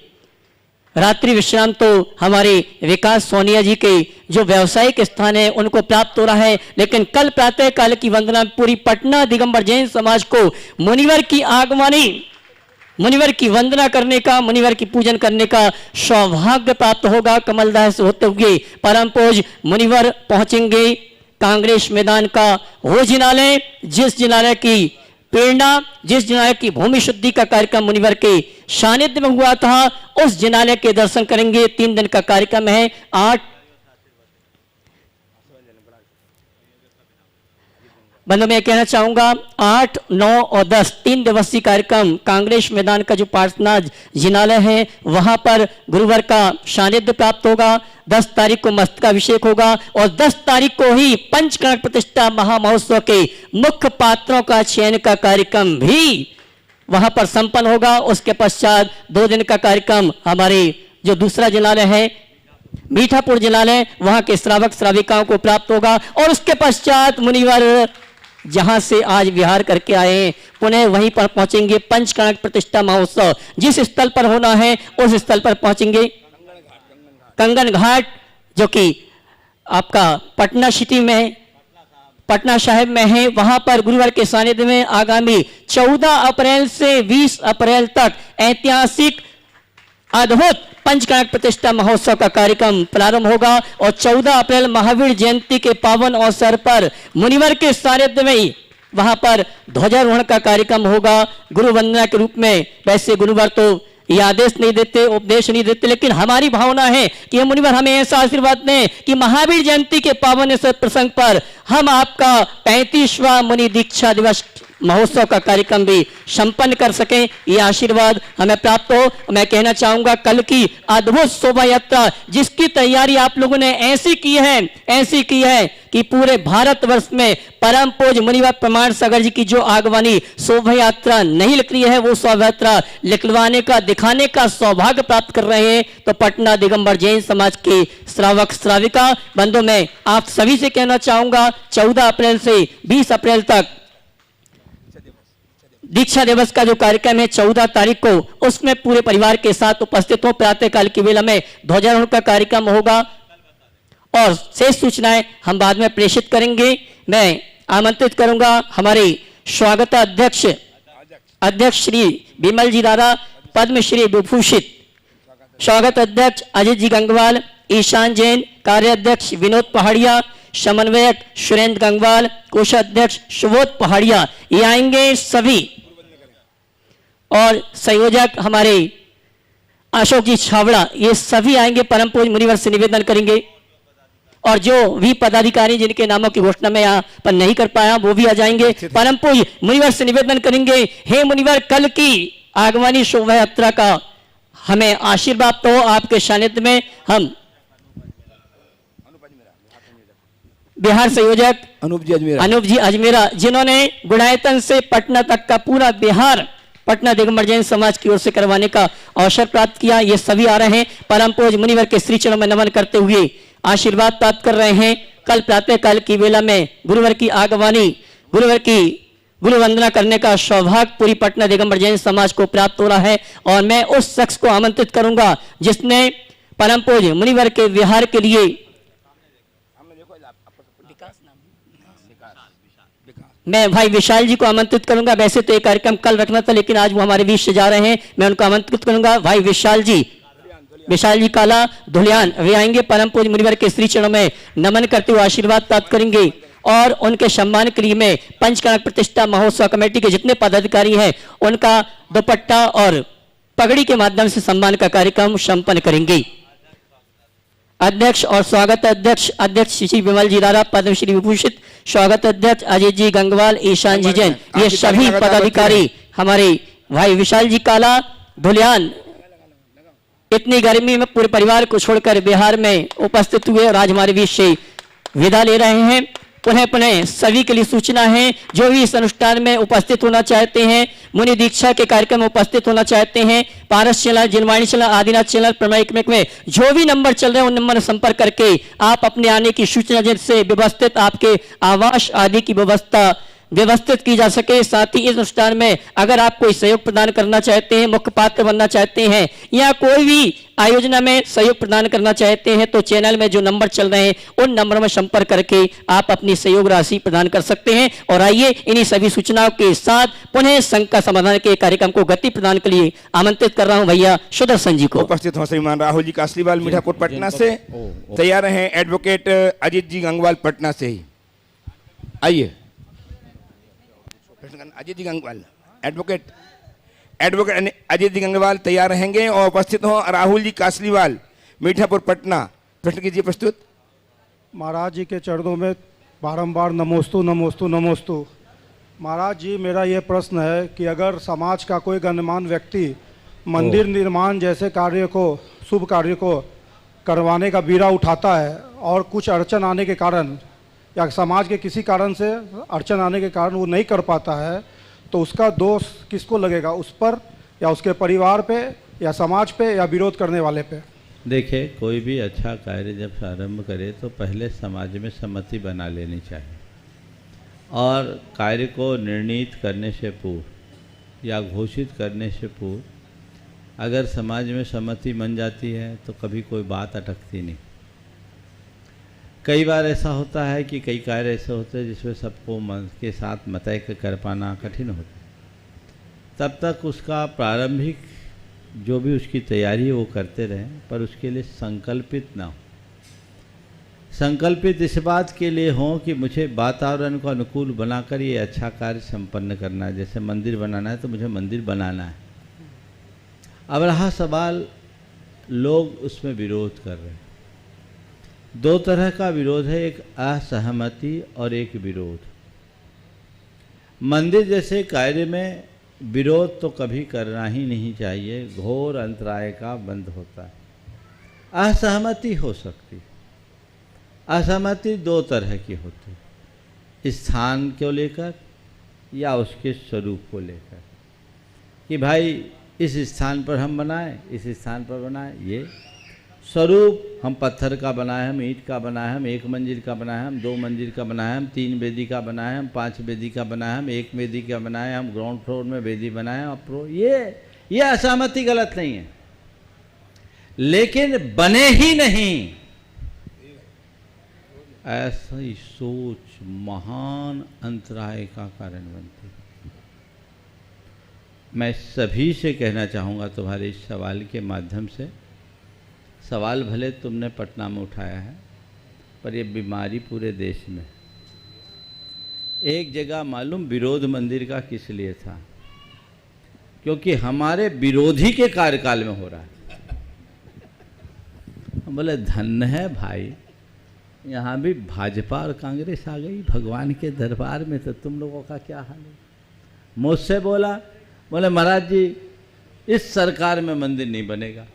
रात्रि विश्राम तो हमारे विकास सोनिया जी के जो व्यावसायिक स्थान है उनको प्राप्त हो रहा है, लेकिन कल प्रातः काल की वंदना पूरी पटना दिगंबर जैन समाज को मुनिवर की आगमनी, मुनिवर की वंदना करने का, मुनिवर की पूजन करने का सौभाग्य प्राप्त होगा। कमलदास से होते हुए परम पूज मुनिवर पहुंचेंगे कांग्रेस मैदान का वो जिनालय, जिस जिनालय की प्रेरणा, जिस जिनालय की भूमि शुद्धि का कार्यक्रम मुनिवर के सानिध्य में हुआ था, उस जिनालय के दर्शन करेंगे। 3 दिन का कार्यक्रम है। 8 बंधु मैं कहना चाहूंगा, 8, 9 और 10 3 दिवसीय कार्यक्रम कांग्रेस मैदान का जो पार्श्वनाथ जिनालय है वहां पर गुरुवार का सानिध्य प्राप्त होगा। 10 तारीख को मस्तकाभिषेक होगा और 10 तारीख को ही पंचकनक प्रतिष्ठा महामहोत्सव के मुख्य पात्रों का चयन का कार्यक्रम भी वहां पर संपन्न होगा। उसके पश्चात 2 दिन का कार्यक्रम हमारे जो दूसरा जिनालय है मीठापुर जिनालय, वहां के श्रावक श्राविकाओं को प्राप्त होगा। और उसके पश्चात मुनिवर जहां से आज विहार करके आए हैं, पुनः वहीं पर पहुंचेंगे। पंचकनक प्रतिष्ठा महोत्सव जिस स्थल पर होना है उस स्थल पर पहुंचेंगे, कंगन घाट, जो कि आपका पटना सिटी में, पटना साहिब में है। वहां पर गुरुवार के सानिध्य में आगामी 14 अप्रैल से 20 अप्रैल तक ऐतिहासिक अद्भुत पंचकनक प्रतिष्ठा महोत्सव का कार्यक्रम प्रारंभ होगा। और 14 अप्रैल महावीर जयंती के पावन अवसर पर मुनिवर के सानिध्य में वहां पर ध्वजारोहण का कार्यक्रम होगा गुरु वंदना के रूप में। वैसे गुरुवार तो ये आदेश नहीं देते, उपदेश नहीं देते, लेकिन हमारी भावना है कि मुनिवर हमें ऐसा आशीर्वाद दें कि महावीर जयंती के पावन इस प्रसंग पर हम आपका 35वां मुनि दीक्षा दिवस महोत्सव का कार्यक्रम भी संपन्न कर सकें, ये आशीर्वाद हमें प्राप्त हो। मैं कहना चाहूंगा, कल की अद्भुत शोभा यात्रा जिसकी तैयारी आप लोगों ने ऐसी की है कि पूरे भारतवर्ष में परम पूज मुनिवर प्रमाण सागर जी की जो आगवानी शोभा यात्रा नहीं लिख रही है, वो शोभा यात्रा लिखवाने का, दिखाने का सौभाग्य प्राप्त कर रहे हैं। तो पटना दिगंबर जैन समाज के श्रावक श्राविका बंधु, मैं आप सभी से कहना चाहूंगा, 14 अप्रैल से 20 अप्रैल तक दीक्षा दिवस का जो कार्यक्रम है 14 तारीख को, उसमें पूरे परिवार के साथ उपस्थित हो। प्रातः काल की वेला में ध्वजारोहण का कार्यक्रम होगा और शेष सूचनाएं हम बाद में प्रेषित करेंगे। मैं आमंत्रित करूंगा हमारे स्वागत अध्यक्ष श्री विमल जी दादा, पद्मश्री विभूषित स्वागत अध्यक्ष अजित जी गंगवाल, ईशान जैन, कार्याध्यक्ष विनोद पहाड़िया, समन्वयक सुरेंद्र गंगवाल, कोषाध्यक्ष सुबोध पहाड़िया, ये आएंगे सभी। और संयोजक हमारे अशोक जी छावड़ा, ये सभी आएंगे, परम पूज मुनिवर से निवेदन करेंगे। और जो भी पदाधिकारी जिनके नामों की घोषणा मैं यहाँ पर नहीं कर पाया वो भी आ जाएंगे। परम पूज मुनिवर से निवेदन करेंगे, हे मुनिवर, कल की आगमनी शोभा यात्रा का हमें आशीर्वाद तो आपके सानिध्य में हम बिहार संयोजक अनूप जी अजमेरा, अनूप जी अजमेरा, जिन्होंने गुणायतन से पटना तक का पूरा बिहार पटना दिगंबर जैन समाज की ओर से करवाने का अवसर प्राप्त किया, ये सभी आ रहे हैं। परम पूज्य मुनिवर के श्री चरणों में नमन करते हुए आशीर्वाद प्राप्त कर रहे हैं। कल प्रातः काल की वेला में गुरुवर की आगवानी, गुरुवर की गुरु वंदना करने का सौभाग्य पूरी पटना दिगंबर जैन समाज को प्राप्त हो रहा है। और मैं उस शख्स को आमंत्रित करूंगा जिसने परम पूज्य मुनिवर के विहार के लिए मैं भाई विशाल जी को आमंत्रित करूंगा। वैसे तो ये कार्यक्रम कल रखना था, लेकिन आज वो हमारे बीच से जा रहे हैं, मैं उनको आमंत्रित करूंगा। भाई विशाल जी काला धुलियान वे आएंगे, परम पूज्य मुनिवर के श्री चरणों में नमन करते हुए आशीर्वाद प्राप्त करेंगे। और उनके सम्मान के लिए मैं पंचकर्म प्रतिष्ठा महोत्सव कमेटी के जितने पदाधिकारी हैं उनका दुपट्टा और पगड़ी के माध्यम से सम्मान का कार्यक्रम संपन्न करेंगे। अध्यक्ष और स्वागत अध्यक्ष श्री विमल जी रारा, पद्मश्री विभूषित स्वागत अध्यक्ष अजय जी गंगवाल, ईशान जी जैन, ये सभी पदाधिकारी हमारे भाई विशाल जी काला धुलियान इतनी गर्मी में पूरे परिवार को छोड़कर बिहार में उपस्थित हुए और आज हमारे बीच से विदा ले रहे हैं। पुनः सभी के लिए सूचना है, जो भी इस अनुष्ठान में उपस्थित होना चाहते हैं, मुनि दीक्षा के कार्यक्रम में उपस्थित होना चाहते हैं, पारस चैनल, जिनवाणी चैनल, आदिनाथ चैनल, प्रमाणिक में जो भी नंबर चल रहे हैं उन नंबर में संपर्क करके आप अपने आने की सूचना जिनसे व्यवस्थित आपके आवास आदि की व्यवस्थित की जा सके। साथ ही इस अनुष्ठान में अगर आप कोई सहयोग प्रदान करना चाहते हैं, मुख्य पात्र बनना चाहते हैं या कोई भी आयोजना में सहयोग प्रदान करना चाहते हैं तो चैनल में जो नंबर चल रहे हैं उन नंबर में संपर्क करके आप अपनी सहयोग राशि प्रदान कर सकते हैं। और आइए इन्हीं सभी सूचनाओं के साथ पुनः संघ का समाधान के कार्यक्रम को गति प्रदान के लिए आमंत्रित कर रहा हूं भैया सुदर्शन जी को। उपस्थित हो श्रीमान राहुल जी कासलीवाल मीठापुर पटना से, तैयार हैं एडवोकेट अजीत जी गंगवाल पटना से ही। आइए अजीत जी गंगवाल, एडवोकेट अजीत जी गंगवाल तैयार रहेंगे और उपस्थित हो राहुल जी कासलीवाल मीठापुर पटना। प्रश्न कीजिए प्रस्तुत। महाराज जी के चरणों में बारंबार नमोस्तु नमोस्तु नमोस्तु। महाराज जी, मेरा ये प्रश्न है कि अगर समाज का कोई गणमान्य व्यक्ति मंदिर निर्माण जैसे कार्य को, शुभ कार्य को करवाने का बीड़ा उठाता है और कुछ अड़चन आने के कारण या समाज के किसी कारण से अड़चन आने के कारण वो नहीं कर पाता है, तो उसका दोष किसको लगेगा, उस पर या उसके परिवार पे या समाज पे या विरोध करने वाले पे? देखिए, कोई भी अच्छा कार्य जब आरंभ करे तो पहले समाज में सहमति बना लेनी चाहिए और कार्य को निर्णीत करने से पूर्व या घोषित करने से पूर्व अगर समाज में सहमति बन जाती है तो कभी कोई बात अटकती नहीं। कई बार ऐसा होता है कि कई कार्य ऐसे होते हैं जिसमें सबको मन के साथ मतय कर पाना कठिन होता है। तब तक उसका प्रारंभिक जो भी उसकी तैयारी है वो करते रहें, पर उसके लिए संकल्पित ना हो। संकल्पित इस बात के लिए हो कि मुझे वातावरण को अनुकूल बनाकर ये अच्छा कार्य संपन्न करना है। जैसे मंदिर बनाना है तो मुझे मंदिर बनाना है। अब रहा सवाल, लोग उसमें विरोध कर रहे हैं। दो तरह का विरोध है, एक असहमति और एक विरोध। मंदिर जैसे कार्य में विरोध तो कभी करना ही नहीं चाहिए, घोर अंतराय का बंद होता है। असहमति हो सकती, असहमति दो तरह की होती है, स्थान को लेकर या उसके स्वरूप को लेकर कि भाई इस स्थान पर हम बनाएं, इस स्थान पर बनाएं। ये स्वरूप हम पत्थर का बनाए, हम ईंट का बनाए, हम एक मंजिल का बनाए, हम दो मंजिल का बनाए, हम तीन वेदी का बनाए, हम पांच वेदी का बनाए, हम एक वेदी का बनाए, हम ग्राउंड फ्लोर में वेदी बनाए, ये असहमति गलत नहीं है, लेकिन बने ही नहीं ऐसी सोच महान अंतराय का कारण बनती है। मैं सभी से कहना चाहूँगा तुम्हारे इस सवाल के माध्यम से, सवाल भले तुमने पटना में उठाया है पर ये बीमारी पूरे देश में। एक जगह मालूम विरोध मंदिर का किस लिए था, क्योंकि हमारे विरोधी के कार्यकाल में हो रहा है। हम बोले धन्य है भाई, यहाँ भी भाजपा और कांग्रेस आ गई भगवान के दरबार में, तो तुम लोगों का क्या हाल है। मुझसे बोले महाराज जी इस सरकार में मंदिर नहीं बनेगा।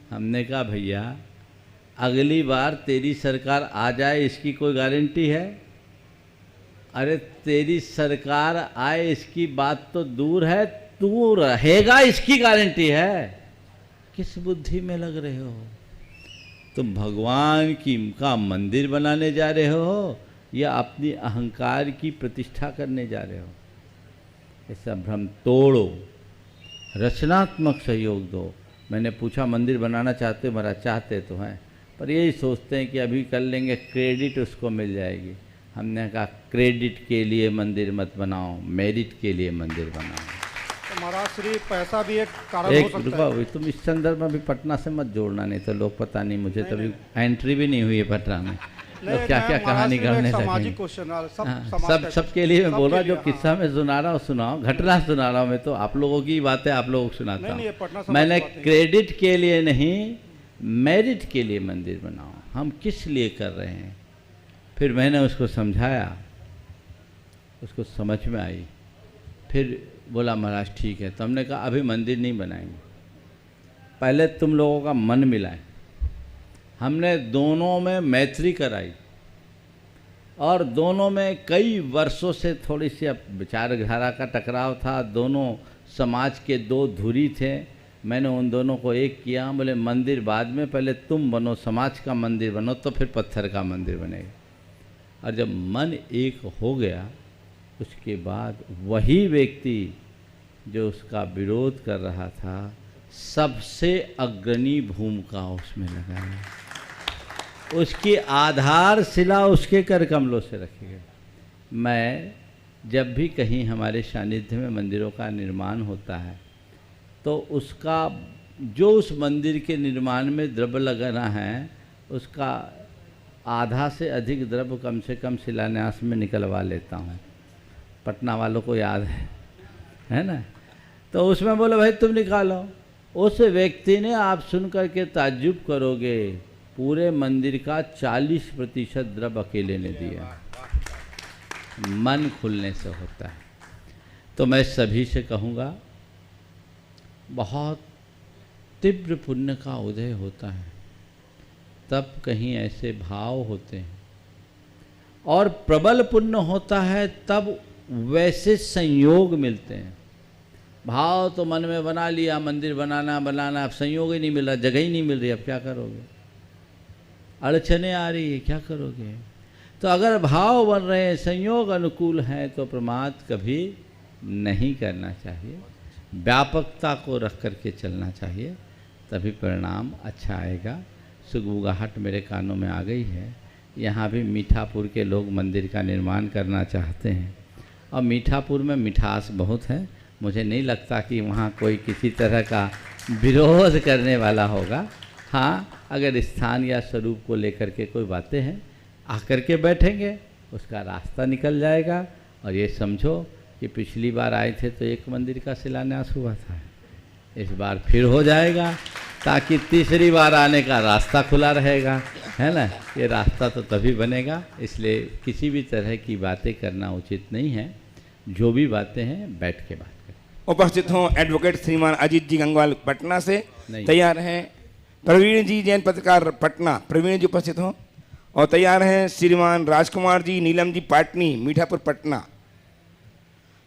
हमने कहा भैया अगली बार तेरी सरकार आ जाए इसकी कोई गारंटी है? अरे तेरी सरकार आए इसकी बात तो दूर है, तू रहेगा इसकी गारंटी है। किस बुद्धि में लग रहे हो? तुम भगवान का मंदिर बनाने जा रहे हो या अपनी अहंकार की प्रतिष्ठा करने जा रहे हो? ऐसा भ्रम तोड़ो, रचनात्मक सहयोग दो। मैंने पूछा मंदिर बनाना चाहते हो? महाराज चाहते तो हैं, पर यही सोचते हैं कि अभी कर लेंगे, क्रेडिट उसको मिल जाएगी। हमने कहा क्रेडिट के लिए मंदिर मत बनाओ, मेरिट के लिए मंदिर बनाओ। तो महाराज श्री पैसा भी एक कारण हो सकता है। तुम इस संदर्भ में भी पटना से मत जोड़ना, नहीं तो लोग पता नहीं, मुझे तभी एंट्री भी नहीं हुई है पटना में, लोग क्या क्या कहानी करने लगे। सबके लिए मैं बोल रहा, जो किस्सा में सुना रहा हूँ सुनाओ, घटना सुना रहा हूँ मैं, तो आप लोगों की बातें आप लोगों को सुनाता हूँ। मैंने क्रेडिट के लिए नहीं, मेरिट के लिए मंदिर बनाओ। हम किस लिए कर रहे हैं? फिर मैंने उसको समझाया, उसको समझ में आई। फिर बोला महाराज ठीक है। तो हमने कहा अभी मंदिर नहीं बनाएंगे, पहले तुम लोगों का मन मिलाएं। हमने दोनों में मैत्री कराई और दोनों में कई वर्षों से थोड़ी सी विचारधारा का टकराव था। दोनों समाज के दो धुरी थे। मैंने उन दोनों को एक किया, बोले मंदिर बाद में, पहले तुम बनो, समाज का मंदिर बनो, तो फिर पत्थर का मंदिर बनेगा। और जब मन एक हो गया उसके बाद वही व्यक्ति जो उसका विरोध कर रहा था सबसे अग्रणी भूमिका उसमें लगाया, उसकी आधारशिला उसके कर कमलों से रखी गई। मैं जब भी कहीं हमारे सानिध्य में मंदिरों का निर्माण होता है तो उसका जो उस मंदिर के निर्माण में द्रव्य लगना है उसका आधा से अधिक द्रव्य कम से कम शिलान्यास में निकलवा लेता हूँ। पटना वालों को याद है ना? तो उसमें बोले भाई तुम निकालो। उस व्यक्ति ने, आप सुन करके ताज्जुब करोगे, पूरे मंदिर का 40% द्रव्य अकेले ने दिया। मन खुलने से होता है। तो मैं सभी से कहूँगा, बहुत तीव्र पुण्य का उदय होता है तब कहीं ऐसे भाव होते हैं, और प्रबल पुण्य होता है तब वैसे संयोग मिलते हैं। भाव तो मन में बना लिया, मंदिर बनाना, अब संयोग ही नहीं मिल रहा, जगह ही नहीं मिल रही, अब क्या करोगे? अड़चने आ रही है, क्या करोगे? तो अगर भाव बन रहे हैं, संयोग अनुकूल हैं, तो प्रमाद कभी नहीं करना चाहिए। व्यापकता को रख करके चलना चाहिए, तभी परिणाम अच्छा आएगा। सुगबुगाहट मेरे कानों में आ गई है। यहाँ भी मीठापुर के लोग मंदिर का निर्माण करना चाहते हैं, और मीठापुर में मिठास बहुत है। मुझे नहीं लगता कि वहाँ कोई किसी तरह का विरोध करने वाला होगा। हाँ, अगर स्थान या स्वरूप को लेकर के कोई बातें हैं, आकर के बैठेंगे, उसका रास्ता निकल जाएगा। और ये समझो कि पिछली बार आए थे तो एक मंदिर का शिलान्यास हुआ था, इस बार फिर हो जाएगा, ताकि तीसरी बार आने का रास्ता खुला रहेगा, है ना? ये रास्ता तो तभी बनेगा। इसलिए किसी भी तरह की बातें करना उचित नहीं है। जो भी बातें हैं बैठ के बात करें। उपस्थित हों एडवोकेट श्रीमान अजीत जी गंगवाल पटना से तैयार हैं। प्रवीण जी जैन पत्रकार पटना, प्रवीण जी उपस्थित हों। और तैयार हैं श्रीमान राजकुमार जी नीलम जी पाटनी मीठापुर पटना।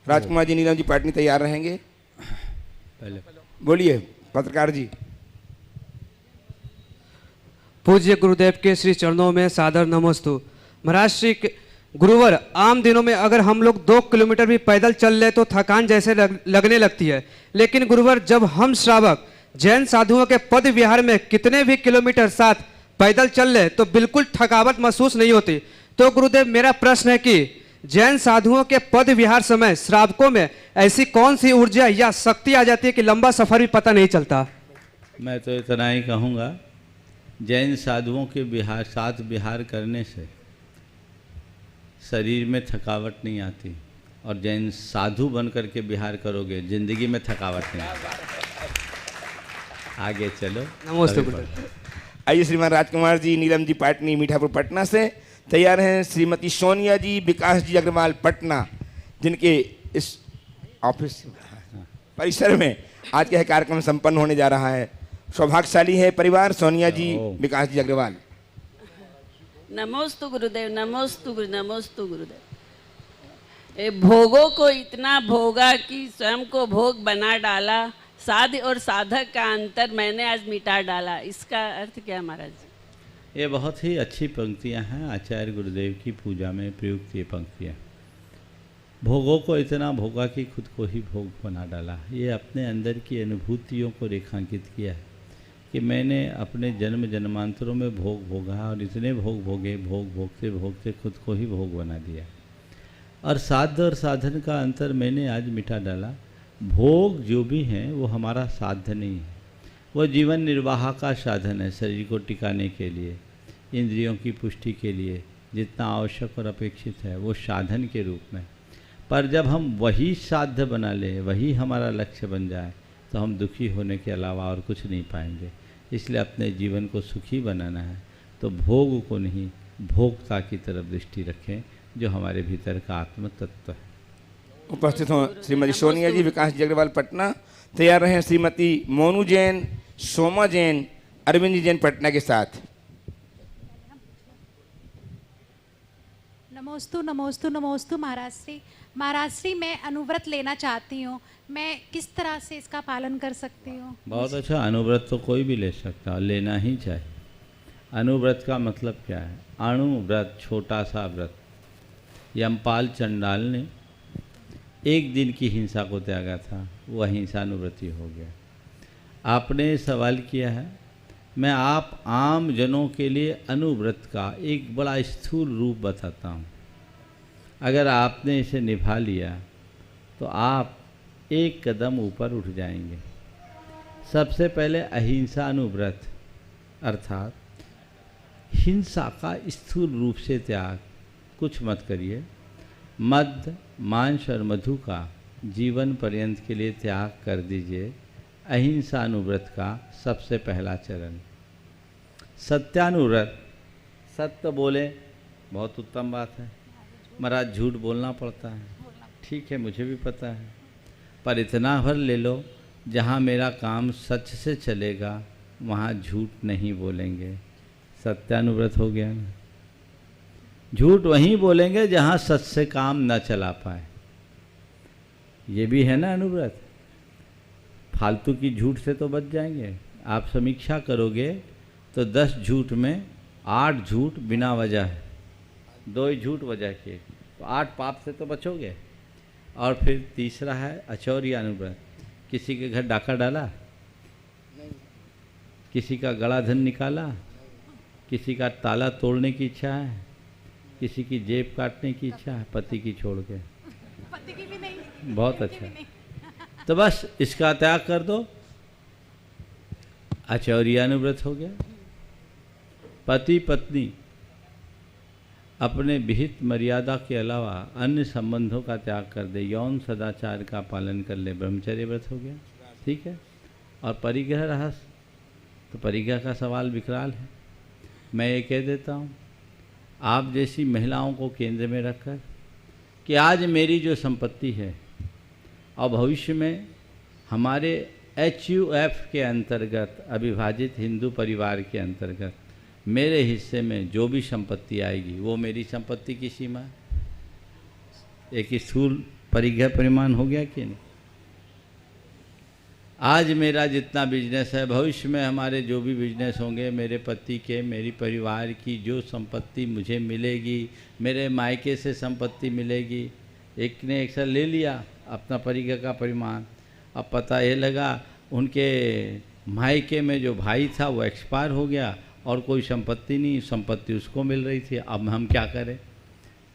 राजकुमार जी नीलम जी पाटनी तैयार रहेंगे। पहले बोलिए पत्रकार जी। पूज्य गुरुदेव के श्री चरणों में सादर नमस्तु। महाराज श्री गुरुवर, आम दिनों में अगर हम लोग 2 किलोमीटर भी पैदल चल ले तो थकान जैसे लगने लगती है, लेकिन गुरुवर जब हम श्रावक जैन साधुओं के पद विहार में कितने भी किलोमीटर साथ पैदल चल ले तो बिल्कुल थकावट महसूस नहीं होती। तो गुरुदेव मेरा प्रश्न है कि जैन साधुओं के पद विहार समय श्रावकों में ऐसी कौन सी ऊर्जा या शक्ति आ जाती है कि लंबा सफर भी पता नहीं चलता? मैं तो इतना ही कहूँगा, जैन साधुओं के साथ विहार करने से शरीर में थकावट नहीं आती, और जैन साधु बन करके विहार करोगे जिंदगी में थकावट नहीं आती। आगे चलो। नमस्ते। आइए श्रीमान राजकुमार जी नीलम जी पाटनी मीठापुर पटना से तैयार हैं। श्रीमती सोनिया जी विकास जी अग्रवाल पटना, जिनके इस ऑफिस परिसर में आज का यह कार्यक्रम संपन्न होने जा रहा है। सौभाग्यशाली है परिवार सोनिया जी, विकास जी अग्रवाल। नमोस्तु गुरुदेव, नमोस्तु गुरु, नमोस्तु गुरुदेव। ये भोगों को इतना भोगा कि स्वयं को भोग बना डाला, साध्य और साधक का अंतर मैंने आज मिटा डाला। इसका अर्थ क्या महाराज जी? ये बहुत ही अच्छी पंक्तियां हैं, आचार्य गुरुदेव की पूजा में प्रयुक्त ये पंक्तियां। भोगों को इतना भोगा कि खुद को ही भोग बना डाला। ये अपने अंदर की अनुभूतियों को रेखांकित किया है कि मैंने अपने जन्म जन्मांतरों में भोग भोगा और इतने भोग भोगे, भोग भोगते भोगते खुद को ही भोग बना दिया। और साध्य और साधन का अंतर मैंने आज मिटा डाला। भोग जो भी हैं वो हमारा साध्य नहीं है, वो जीवन निर्वाह का साधन है। शरीर को टिकाने के लिए, इंद्रियों की पुष्टि के लिए जितना आवश्यक और अपेक्षित है वो साधन के रूप में। पर जब हम वही साध्य बना लें, वही हमारा लक्ष्य बन जाए, तो हम दुखी होने के अलावा और कुछ नहीं पाएंगे। इसलिए अपने जीवन को सुखी बनाना है तो भोग को नहीं, भोक्ता की तरफ दृष्टि रखें, जो हमारे भीतर का आत्म तत्व है। उपस्थित हों श्रीमती सोनिया जी, विकास जी अग्रवाल पटना। तैयार रहें श्रीमती मोनू जैन, सोमा जैन, अरविंद जैन पटना के साथ। नमोस्तु नमोस्तु नमोस्तु महाराज श्री। महाराज श्री, मैं अनुव्रत लेना चाहती हूँ, मैं किस तरह से इसका पालन कर सकती हूँ? बहुत अच्छा, अनुव्रत तो कोई भी ले सकता है, लेना ही चाहिए। अनुव्रत का मतलब क्या है? अणुव्रत, छोटा सा व्रत। यमपाल चंडाल ने एक दिन की हिंसा को त्यागा था, वो अहिंसानुव्रती हो गया। आपने सवाल किया है, मैं आप आम जनों के लिए अनुव्रत का एक बड़ा स्थूल रूप बताता हूँ। अगर आपने इसे निभा लिया तो आप एक कदम ऊपर उठ जाएंगे। सबसे पहले अहिंसा अनुव्रत, अर्थात हिंसा का स्थूल रूप से त्याग। कुछ मत करिए। मद, मांस और मधु का जीवन पर्यंत के लिए त्याग कर दीजिए। अहिंसा अनुव्रत का सबसे पहला चरण। सत्यानुव्रत, सत्य बोले, बहुत उत्तम बात है। महाराज झूठ बोलना पड़ता है, ठीक है, मुझे भी पता है, पर इतना भर ले लो जहाँ मेरा काम सच से चलेगा वहाँ झूठ नहीं बोलेंगे। सत्यानुव्रत हो गया ना। झूठ वहीं बोलेंगे जहाँ सच से काम न चला पाए, ये भी है ना अनुव्रत। फालतू की झूठ से तो बच जाएंगे। आप समीक्षा करोगे तो 10 झूठ में 8 झूठ बिना वजह है, 2 ही झूठ वजह के, तो 8 पाप से तो बचोगे। और फिर तीसरा है अचौर्य अनुव्रत। किसी के घर डाका डाला, किसी का गला धन निकाला, किसी का ताला तोड़ने की इच्छा है, किसी की जेब काटने की इच्छा है, पति की छोड़ के। पति की भी नहीं। बहुत अच्छा, तो बस इसका त्याग कर दो, अचौर्य अनुव्रत हो गया। पति पत्नी अपने विहित मर्यादा के अलावा अन्य संबंधों का त्याग कर दे, यौन सदाचार का पालन कर ले, ब्रह्मचर्य व्रत हो गया, ठीक है। और परिग्रह रहस्य, तो परिग्रह का सवाल विकराल है। मैं ये कह देता हूँ, आप जैसी महिलाओं को केंद्र में रखकर कि आज मेरी जो संपत्ति है और भविष्य में हमारे HUF के अंतर्गत अविभाजित हिंदू परिवार के अंतर्गत मेरे हिस्से में जो भी संपत्ति आएगी वो मेरी संपत्ति की सीमा है। एक स्थूल परिग्रह परिमाण हो गया कि नहीं? आज मेरा जितना बिजनेस है, भविष्य में हमारे जो भी बिजनेस होंगे, मेरे पति के, मेरी परिवार की जो संपत्ति मुझे मिलेगी, मेरे मायके से संपत्ति मिलेगी। एक ने एक साल ले लिया अपना परिग्रह का परिमाण, अब पता ये लगा उनके मायके में जो भाई था वो एक्सपायर हो गया और कोई संपत्ति नहीं, संपत्ति उसको मिल रही थी। अब हम क्या करें?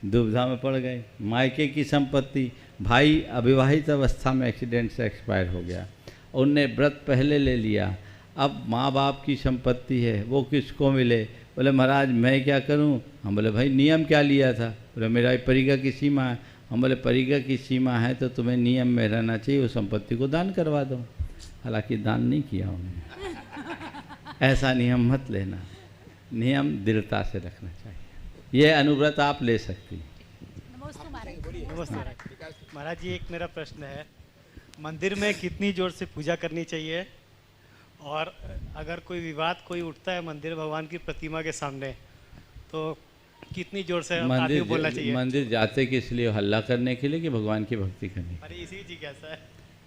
दुविधा में पड़ गए। मायके की संपत्ति, भाई अविवाहित अवस्था में एक्सीडेंट से एक्सपायर हो गया, उनने व्रत पहले ले लिया, अब माँ बाप की संपत्ति है वो किसको मिले? बोले महाराज मैं क्या करूं? हम बोले भाई नियम क्या लिया था? बोले मेरा परिग्रह की सीमा है। हम बोले परिग्रह की सीमा है तो तुम्हें नियम में रहना चाहिए, उस संपत्ति को दान करवा दो। हालांकि दान नहीं किया उन्होंने। ऐसा नियम मत लेना, नियम दृढ़ता से रखना चाहिए। ये अनुव्रत आप ले सकती हैं। नमस्ते महाराज। महाराज जी, एक मेरा प्रश्न है। मंदिर में कितनी जोर से पूजा करनी चाहिए, और अगर कोई विवाद कोई उठता है मंदिर भगवान की प्रतिमा के सामने तो कितनी जोर से आदमी को बोलना चाहिए? मंदिर जाते किस लिए? हल्ला करने के लिए कि भगवान की भक्ति करने? अरे इसी जी कैसा है?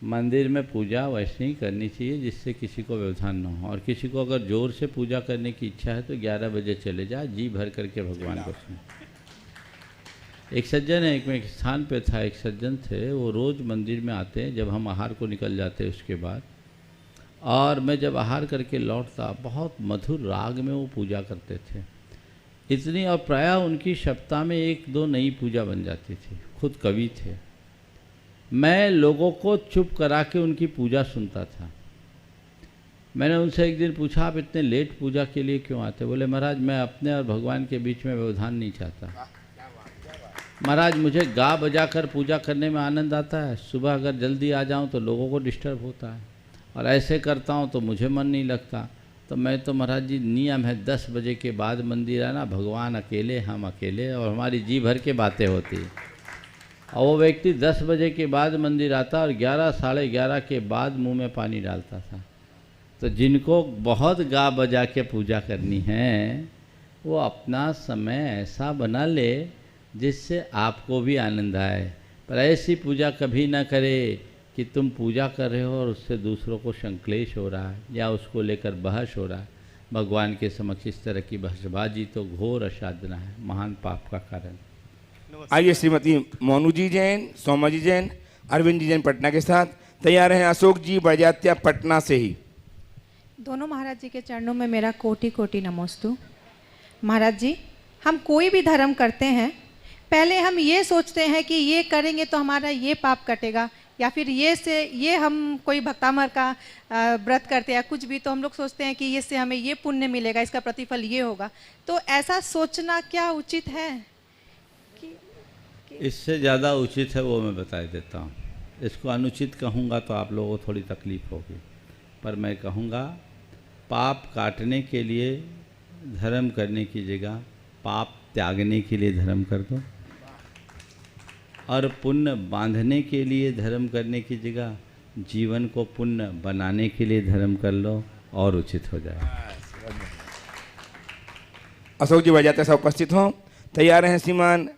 मंदिर में पूजा वैसे ही करनी चाहिए जिससे किसी को व्यवधान न हो, और किसी को अगर जोर से पूजा करने की इच्छा है तो 11 बजे चले जाए, जी भर करके भगवान को सुने। एक सज्जन है, एक में एक स्थान पे था, एक सज्जन थे, वो रोज़ मंदिर में आते हैं जब हम आहार को निकल जाते उसके बाद, और मैं जब आहार करके लौटता बहुत मधुर राग में वो पूजा करते थे इतनी, और प्रायः उनकी सप्ताह में 1-2 नई पूजा बन जाती थी। खुद कवि थे। मैं लोगों को चुप करा के उनकी पूजा सुनता था। मैंने उनसे एक दिन पूछा, आप इतने लेट पूजा के लिए क्यों आते? बोले महाराज मैं अपने और भगवान के बीच में व्यवधान नहीं चाहता। महाराज मुझे गा बजा कर पूजा करने में आनंद आता है, सुबह अगर जल्दी आ जाऊं तो लोगों को डिस्टर्ब होता है, और ऐसे करता हूं तो मुझे मन नहीं लगता। तो मैं तो महाराज जी नियम है 10 बजे के बाद मंदिर आना, भगवान अकेले हम अकेले, और हमारी जी भर के बातें होती। और वो व्यक्ति 10 बजे के बाद मंदिर आता और 11 साढ़े 11 के बाद मुंह में पानी डालता था। तो जिनको बहुत गा बजा के पूजा करनी है वो अपना समय ऐसा बना ले जिससे आपको भी आनंद आए, पर ऐसी पूजा कभी ना करे कि तुम पूजा कर रहे हो और उससे दूसरों को संक्लेश हो रहा है या उसको लेकर बहस हो रहा है। भगवान के समक्ष इस तरह की बहसबाजी तो घोर असाधना है, महान पाप का कारण। आइए श्रीमती मोनू जी जैन, सोमा जी जैन, अरविंद जी जैन पटना के साथ तैयार हैं अशोक जी बड़जात्या पटना से ही। दोनों महाराज जी के चरणों में मेरा कोटि कोटि नमोस्तु। महाराज जी, हम कोई भी धर्म करते हैं, पहले हम ये सोचते हैं कि ये करेंगे तो हमारा ये पाप कटेगा, या फिर ये हम कोई भक्तामर का व्रत करते हैं कुछ भी, तो हम लोग सोचते हैं कि ये से हमें ये पुण्य मिलेगा, इसका प्रतिफल ये होगा। तो ऐसा सोचना क्या उचित है? इससे ज़्यादा उचित है वो मैं बता देता हूँ। इसको अनुचित कहूँगा तो आप लोगों को थोड़ी तकलीफ होगी, पर मैं कहूँगा पाप काटने के लिए धर्म करने की जगह पाप त्यागने के लिए धर्म कर दो, और पुण्य बांधने के लिए धर्म करने की जगह जीवन को पुण्य बनाने के लिए धर्म कर लो, और उचित हो जाए। अशोक जी बड़जात्या साहब उपस्थित हों। तैयार हैं श्रीमान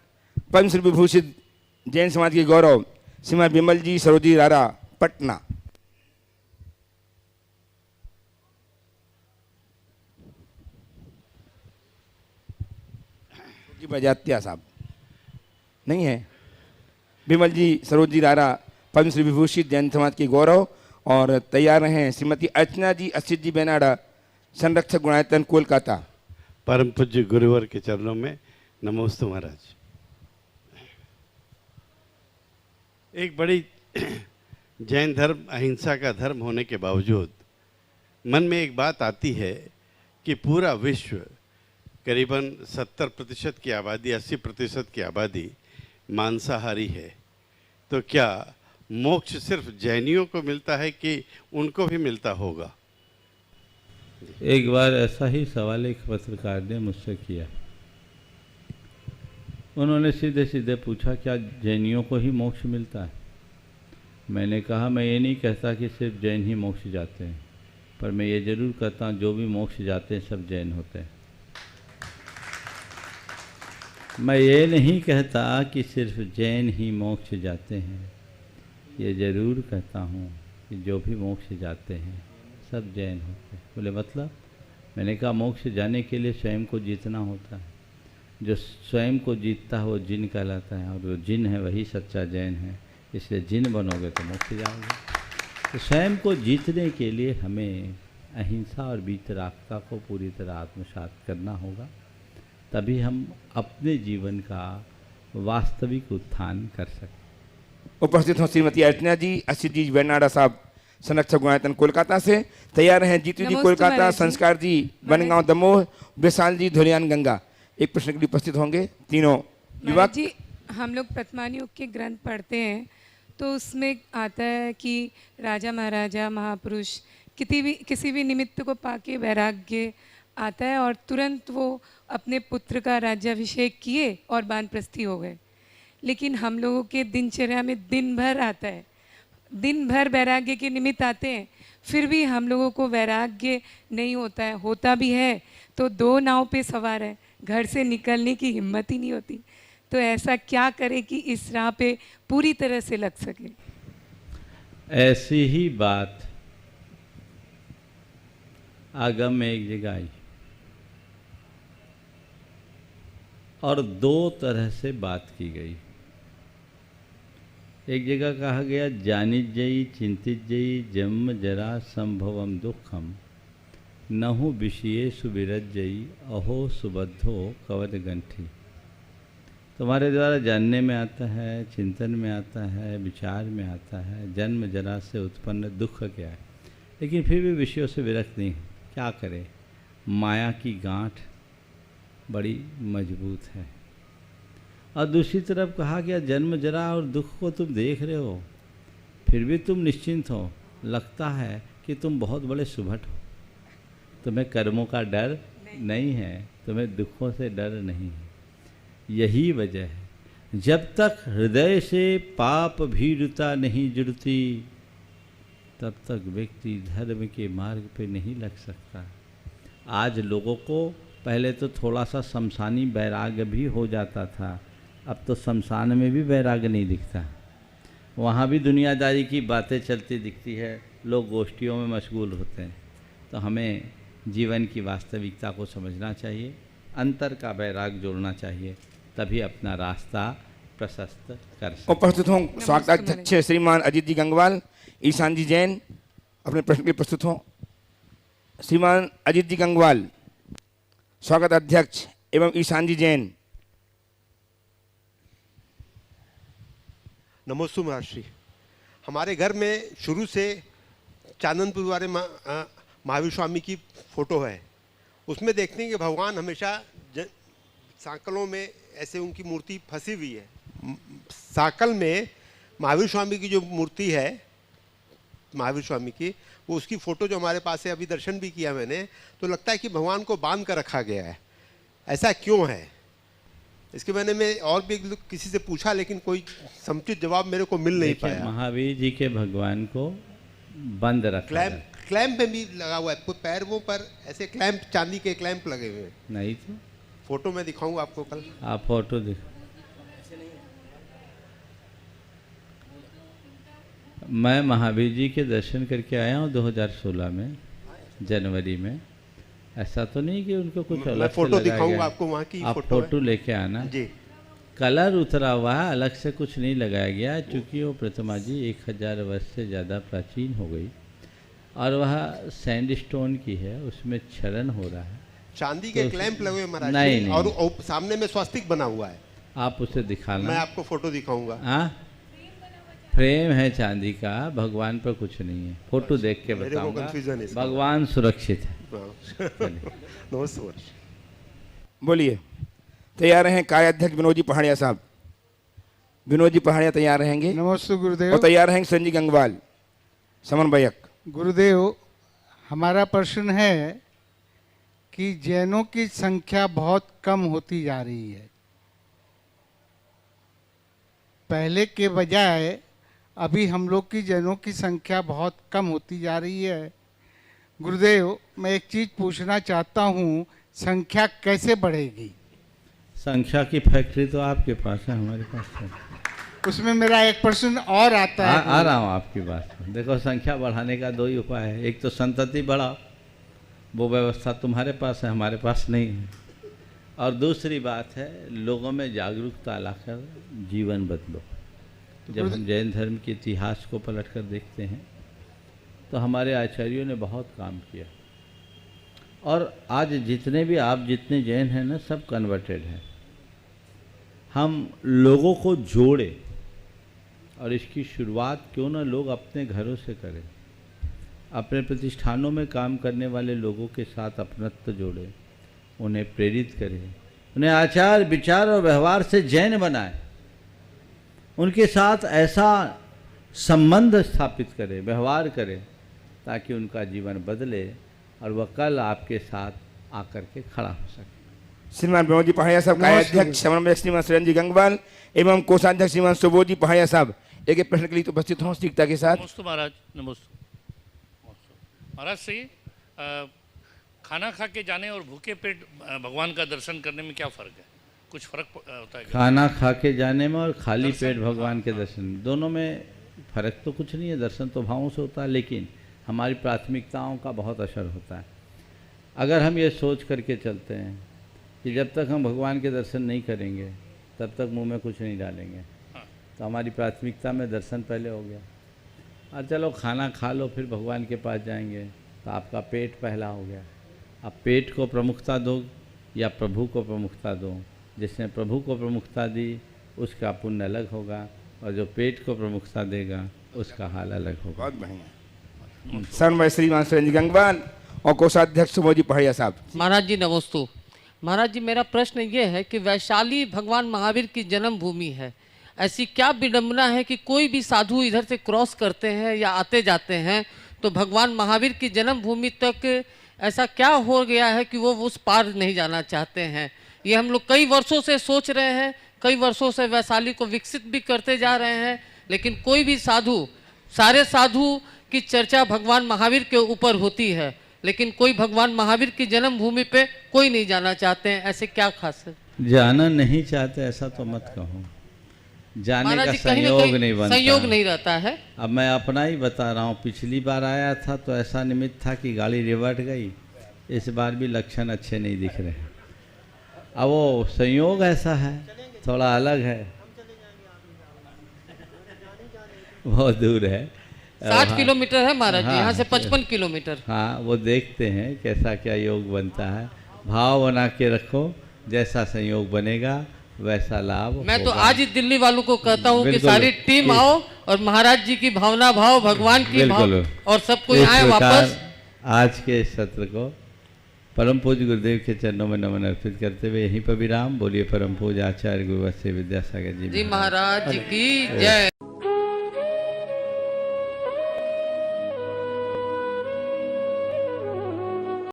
पद्मश्री विभूषित जैन समाज के गौरव श्रीमान विमल जी सरोजी रारा पटना। जी बड़जात्या साहब नहीं है। विमल जी सरोजी रारा पद्मश्री विभूषित जैन समाज के गौरव, और तैयार हैं श्रीमती अर्चना जी असित जी बेनाडा संरक्षक गुणायतन कोलकाता। परम पूज्य गुरुवर के चरणों में नमोस्तु महाराज। एक बड़ी जैन धर्म अहिंसा का धर्म होने के बावजूद मन में एक बात आती है कि पूरा विश्व करीबन 70% की आबादी, 80% की आबादी मांसाहारी है, तो क्या मोक्ष सिर्फ जैनियों को मिलता है कि उनको भी मिलता होगा? एक बार ऐसा ही सवाल एक पत्रकार ने मुझसे किया। उन्होंने सीधे सीधे पूछा, क्या जैनियों को ही मोक्ष मिलता है? मैंने कहा मैं ये नहीं कहता कि सिर्फ जैन ही मोक्ष जाते हैं, पर मैं ये जरूर कहता हूँ जो भी मोक्ष जाते हैं सब जैन होते हैं। मैं ये नहीं कहता कि सिर्फ जैन ही मोक्ष जाते हैं, ये जरूर कहता हूँ कि जो भी मोक्ष जाते हैं सब जैन होते हैं। बोले मतलब? मैंने कहा मोक्ष जाने के लिए स्वयं को जीतना होता है, जो स्वयं को जीतता है वो जिन कहलाता है, और जो जिन है वही सच्चा जैन है, इसलिए जिन बनोगे तो मोक्ष जाओगे। तो स्वयं को जीतने के लिए हमें अहिंसा और वीतरागता को पूरी तरह आत्मसात करना होगा, तभी हम अपने जीवन का वास्तविक उत्थान कर सकते। उपस्थित हों श्रीमती अर्चना जी असित जी बेनाडा साहब संरक्षक गुणायतन कोलकाता से। तैयार हैं जीतू जी कोलकाता, संस्कार जी बनगांव दमोह, विशाल जी धुलियान गंगा। एक प्रश्न के लिए उपस्थित होंगे तीनों युवक। जी, हम लोग प्रथमान युग के ग्रंथ पढ़ते हैं तो उसमें आता है कि राजा महाराजा महापुरुष किसी भी निमित्त को पाके वैराग्य आता है और तुरंत वो अपने पुत्र का राज्याभिषेक किए और वानप्रस्थी हो गए। लेकिन हम लोगों के दिनचर्या में दिन भर आता है दिन भर वैराग्य के निमित्त आते हैं, फिर भी हम लोगों को वैराग्य नहीं होता है, होता भी है तो 2 नाव पे सवार है, घर से निकलने की हिम्मत ही नहीं होती। तो ऐसा क्या करें कि इस राह पे पूरी तरह से लग सके? ऐसी ही बात आगम में एक जगह आई और 2 तरह से बात की गई। एक जगह कहा गया जानिज्जयी चिंतिज्जयी जन्म जरा संभवम दुखम नहु विषयेषु विरज्जयी अहो सुबद्धो कवद गंठी। तुम्हारे द्वारा जानने में आता है, चिंतन में आता है, विचार में आता है, जन्म जरा से उत्पन्न दुख क्या है, लेकिन फिर भी विषयों से विरक्त नहीं। क्या करें, माया की गांठ बड़ी मजबूत है। और दूसरी तरफ कहा गया जन्म जरा और दुख को तुम देख रहे हो, फिर भी तुम निश्चिंत हो, लगता है कि तुम बहुत बड़े सुभट हो, तुम्हें कर्मों का डर नहीं है, तुम्हें दुखों से डर नहीं है। यही वजह है, जब तक हृदय से पाप भीरुता नहीं जुड़ती तब तक व्यक्ति धर्म के मार्ग पे नहीं लग सकता। आज लोगों को पहले तो थोड़ा सा शमशानी वैराग्य भी हो जाता था, अब तो शमशान में भी वैराग्य नहीं दिखता, वहाँ भी दुनियादारी की बातें चलती दिखती है, लोग गोष्ठियों में मशगूल होते हैं। तो हमें जीवन की वास्तविकता को समझना चाहिए, अंतर का वैराग जोड़ना चाहिए, तभी अपना रास्ता प्रशस्त कर सकते। उपस्थित हों स्वागताध्यक्ष श्रीमान अजीत जी गंगवाल, ईशान जी जैन अपने प्रश्न के प्रस्तुत हों। श्रीमान अजीत जी गंगवाल स्वागत अध्यक्ष एवं ईशान जी जैन। नमोस्तु महर्षि। हमारे घर में शुरू से चांदनपुर वाले महावीर स्वामी की फोटो है, उसमें देखते हैं कि भगवान हमेशा सांकलों में ऐसे उनकी मूर्ति फंसी हुई है। सांकल में महावीर स्वामी की जो मूर्ति है, महावीर स्वामी की, वो उसकी फ़ोटो जो हमारे पास है, अभी दर्शन भी किया मैंने, तो लगता है कि भगवान को बांध कर रखा गया है। ऐसा क्यों है? इसके मैंने मैं और भी किसी से पूछा, लेकिन कोई समुचित जवाब मेरे को मिल नहीं पाया। महावीर जी के भगवान को बंद रखा, क्लैंप में भी लगा हुआ है, पैरों पर ऐसे क्लैंप, चांदी के क्लैंप लगे हुए हैं। नहीं तो फोटो मैं दिखाऊंगा आपको कल। आप फोटो दिखा। मैं महावीर जी के दर्शन करके आया हूँ 2016 में जनवरी में। ऐसा तो नहीं कि उनको कुछ अलग फोटो दिखाऊंगा आपको, वहाँ की आप फोटो लेके आना जी। कलर उतरा हुआ है, अलग से कुछ नहीं लगाया गया, क्योंकि वो प्रतिमा जी 1000 वर्ष से ज़्यादा प्राचीन हो गई और वह सैंडस्टोन की है, उसमें क्षरण हो रहा है। चांदी के क्लैंप लगे हुए महाराज, नहीं, और सामने में स्वास्तिक बना हुआ है। आप उसे दिखाना, मैं आपको फोटो दिखाऊंगा। हाँ, फ्रेम है चांदी का, भगवान पर कुछ नहीं है। फोटो देख के बताऊंगा, भगवान सुरक्षित है। बोलिए। तैयार हैं कार्याध्यक्ष विनोद जी पहाड़िया साहब। विनोद जी पहाड़िया तैयार रहेंगे। नमस्ते गुरुदेव। और तैयार रहेंगे संजय गंगवाल समन्वयक। गुरुदेव, हमारा प्रश्न है कि जैनों की संख्या बहुत कम होती जा रही है। पहले के बजाय अभी हम लोग की जैनों की संख्या बहुत कम होती जा रही है। गुरुदेव, मैं एक चीज़ पूछना चाहता हूँ, संख्या कैसे बढ़ेगी? संख्या की फैक्ट्री तो आपके पास है, हमारे पास है। उसमें मेरा एक प्रश्न और आता है। आ रहा हूँ आपकी बात। देखो, संख्या बढ़ाने का 2 ही उपाय है। एक तो संतति बढ़ाओ, वो व्यवस्था तुम्हारे पास है, हमारे पास नहीं है। और दूसरी बात है, लोगों में जागरूकता लाकर जीवन बदलो। जब हम जैन धर्म के इतिहास को पलट कर देखते हैं तो हमारे आचार्यों ने बहुत काम किया, और आज जितने भी आप जितने जैन हैं ना, सब कन्वर्टेड हैं। हम लोगों को जोड़े, और इसकी शुरुआत क्यों ना लोग अपने घरों से करें, अपने प्रतिष्ठानों में काम करने वाले लोगों के साथ अपनत्व जोड़े, उन्हें प्रेरित करें, उन्हें आचार विचार और व्यवहार से जैन बनाए, उनके साथ ऐसा संबंध स्थापित करें, व्यवहार करें, ताकि उनका जीवन बदले और वह कल आपके साथ आकर के खड़ा हो सके। श्रीमान विनोद जी पहाड़िया साहब, कार्याध्यक्ष समन्वयक श्रीमान सुरेंद्र जी गंगवाल एवं कोषाध्यक्ष श्रीमान सुबोध जी पहाड़िया साहब, एक एक प्रश्न के लिए तो उपस्थित हों सटीकता के साथ। नमस्ते महाराज, नमस्ते महाराज। सही खाना खा के जाने और भूखे पेट भगवान का दर्शन करने में क्या फ़र्क है? कुछ फ़र्क होता है क्या? खाना खा के जाने में और खाली पेट भगवान के दर्शन, दोनों में फ़र्क तो कुछ नहीं है। दर्शन तो भावों से होता है, लेकिन हमारी प्राथमिकताओं का बहुत असर होता है। अगर हम ये सोच करके चलते हैं कि जब तक हम भगवान के दर्शन नहीं करेंगे तब तक मुंह में कुछ नहीं डालेंगे, तो हमारी प्राथमिकता में दर्शन पहले हो गया। और चलो खाना खा लो फिर भगवान के पास जाएंगे, तो आपका पेट पहला हो गया। अब पेट को प्रमुखता दो या प्रभु को प्रमुखता दो। जिसने प्रभु को प्रमुखता दी उसका पुण्य अलग होगा, और जो पेट को प्रमुखता देगा उसका हाल अलग होगा। बहुत बढ़िया। सर्व श्रीमान सुरेंद्र गंगवार और कोषाध्यक्ष सुमोजी पहाड़िया साहब। महाराज जी नमस्ते। महाराज जी, मेरा प्रश्न ये है कि वैशाली भगवान महावीर की जन्मभूमि है। ऐसी क्या विडंबना है कि कोई भी साधु इधर से क्रॉस करते हैं या आते जाते हैं तो भगवान महावीर की जन्मभूमि तक ऐसा क्या हो गया है कि वो उस पार नहीं जाना चाहते हैं? ये हम लोग कई वर्षों से सोच रहे हैं, कई वर्षों से वैशाली को विकसित भी करते जा रहे हैं, लेकिन कोई भी साधु, सारे साधु की चर्चा भगवान महावीर के ऊपर होती है, लेकिन कोई भगवान महावीर की जन्मभूमि पे कोई नहीं जाना चाहते हैं। ऐसे क्या खास है? जाना नहीं चाहते ऐसा तो मत कहो, जाने का संयोग नहीं बनता, संयोग नहीं रहता है। अब मैं अपना ही बता रहा हूँ, पिछली बार आया था तो ऐसा निमित्त था कि गाड़ी रिवर्ट गई। इस बार भी लक्षण अच्छे नहीं दिख रहे। अब वो संयोग ऐसा है, थोड़ा अलग है, बहुत दूर है, 60 किलोमीटर है महाराज जी, यहाँ से 55 किलोमीटर। हाँ, वो देखते हैं कैसा क्या योग बनता है। भाव बना के रखो, जैसा संयोग बनेगा वैसा लाभ। मैं तो आज ही दिल्ली वालों को कहता हूँ कि सारी टीम आओ और महाराज जी की भावना भाव, भगवान की भाव, और सब कोई आए वापस। आज के सत्र को परम पूज्य गुरुदेव के चरणों में नमन अर्पित करते हुए यहीं पर विराम। बोलिए परम पूज्य आचार्य गुरुवत्स विद्यासागर जी महाराज जी की जय।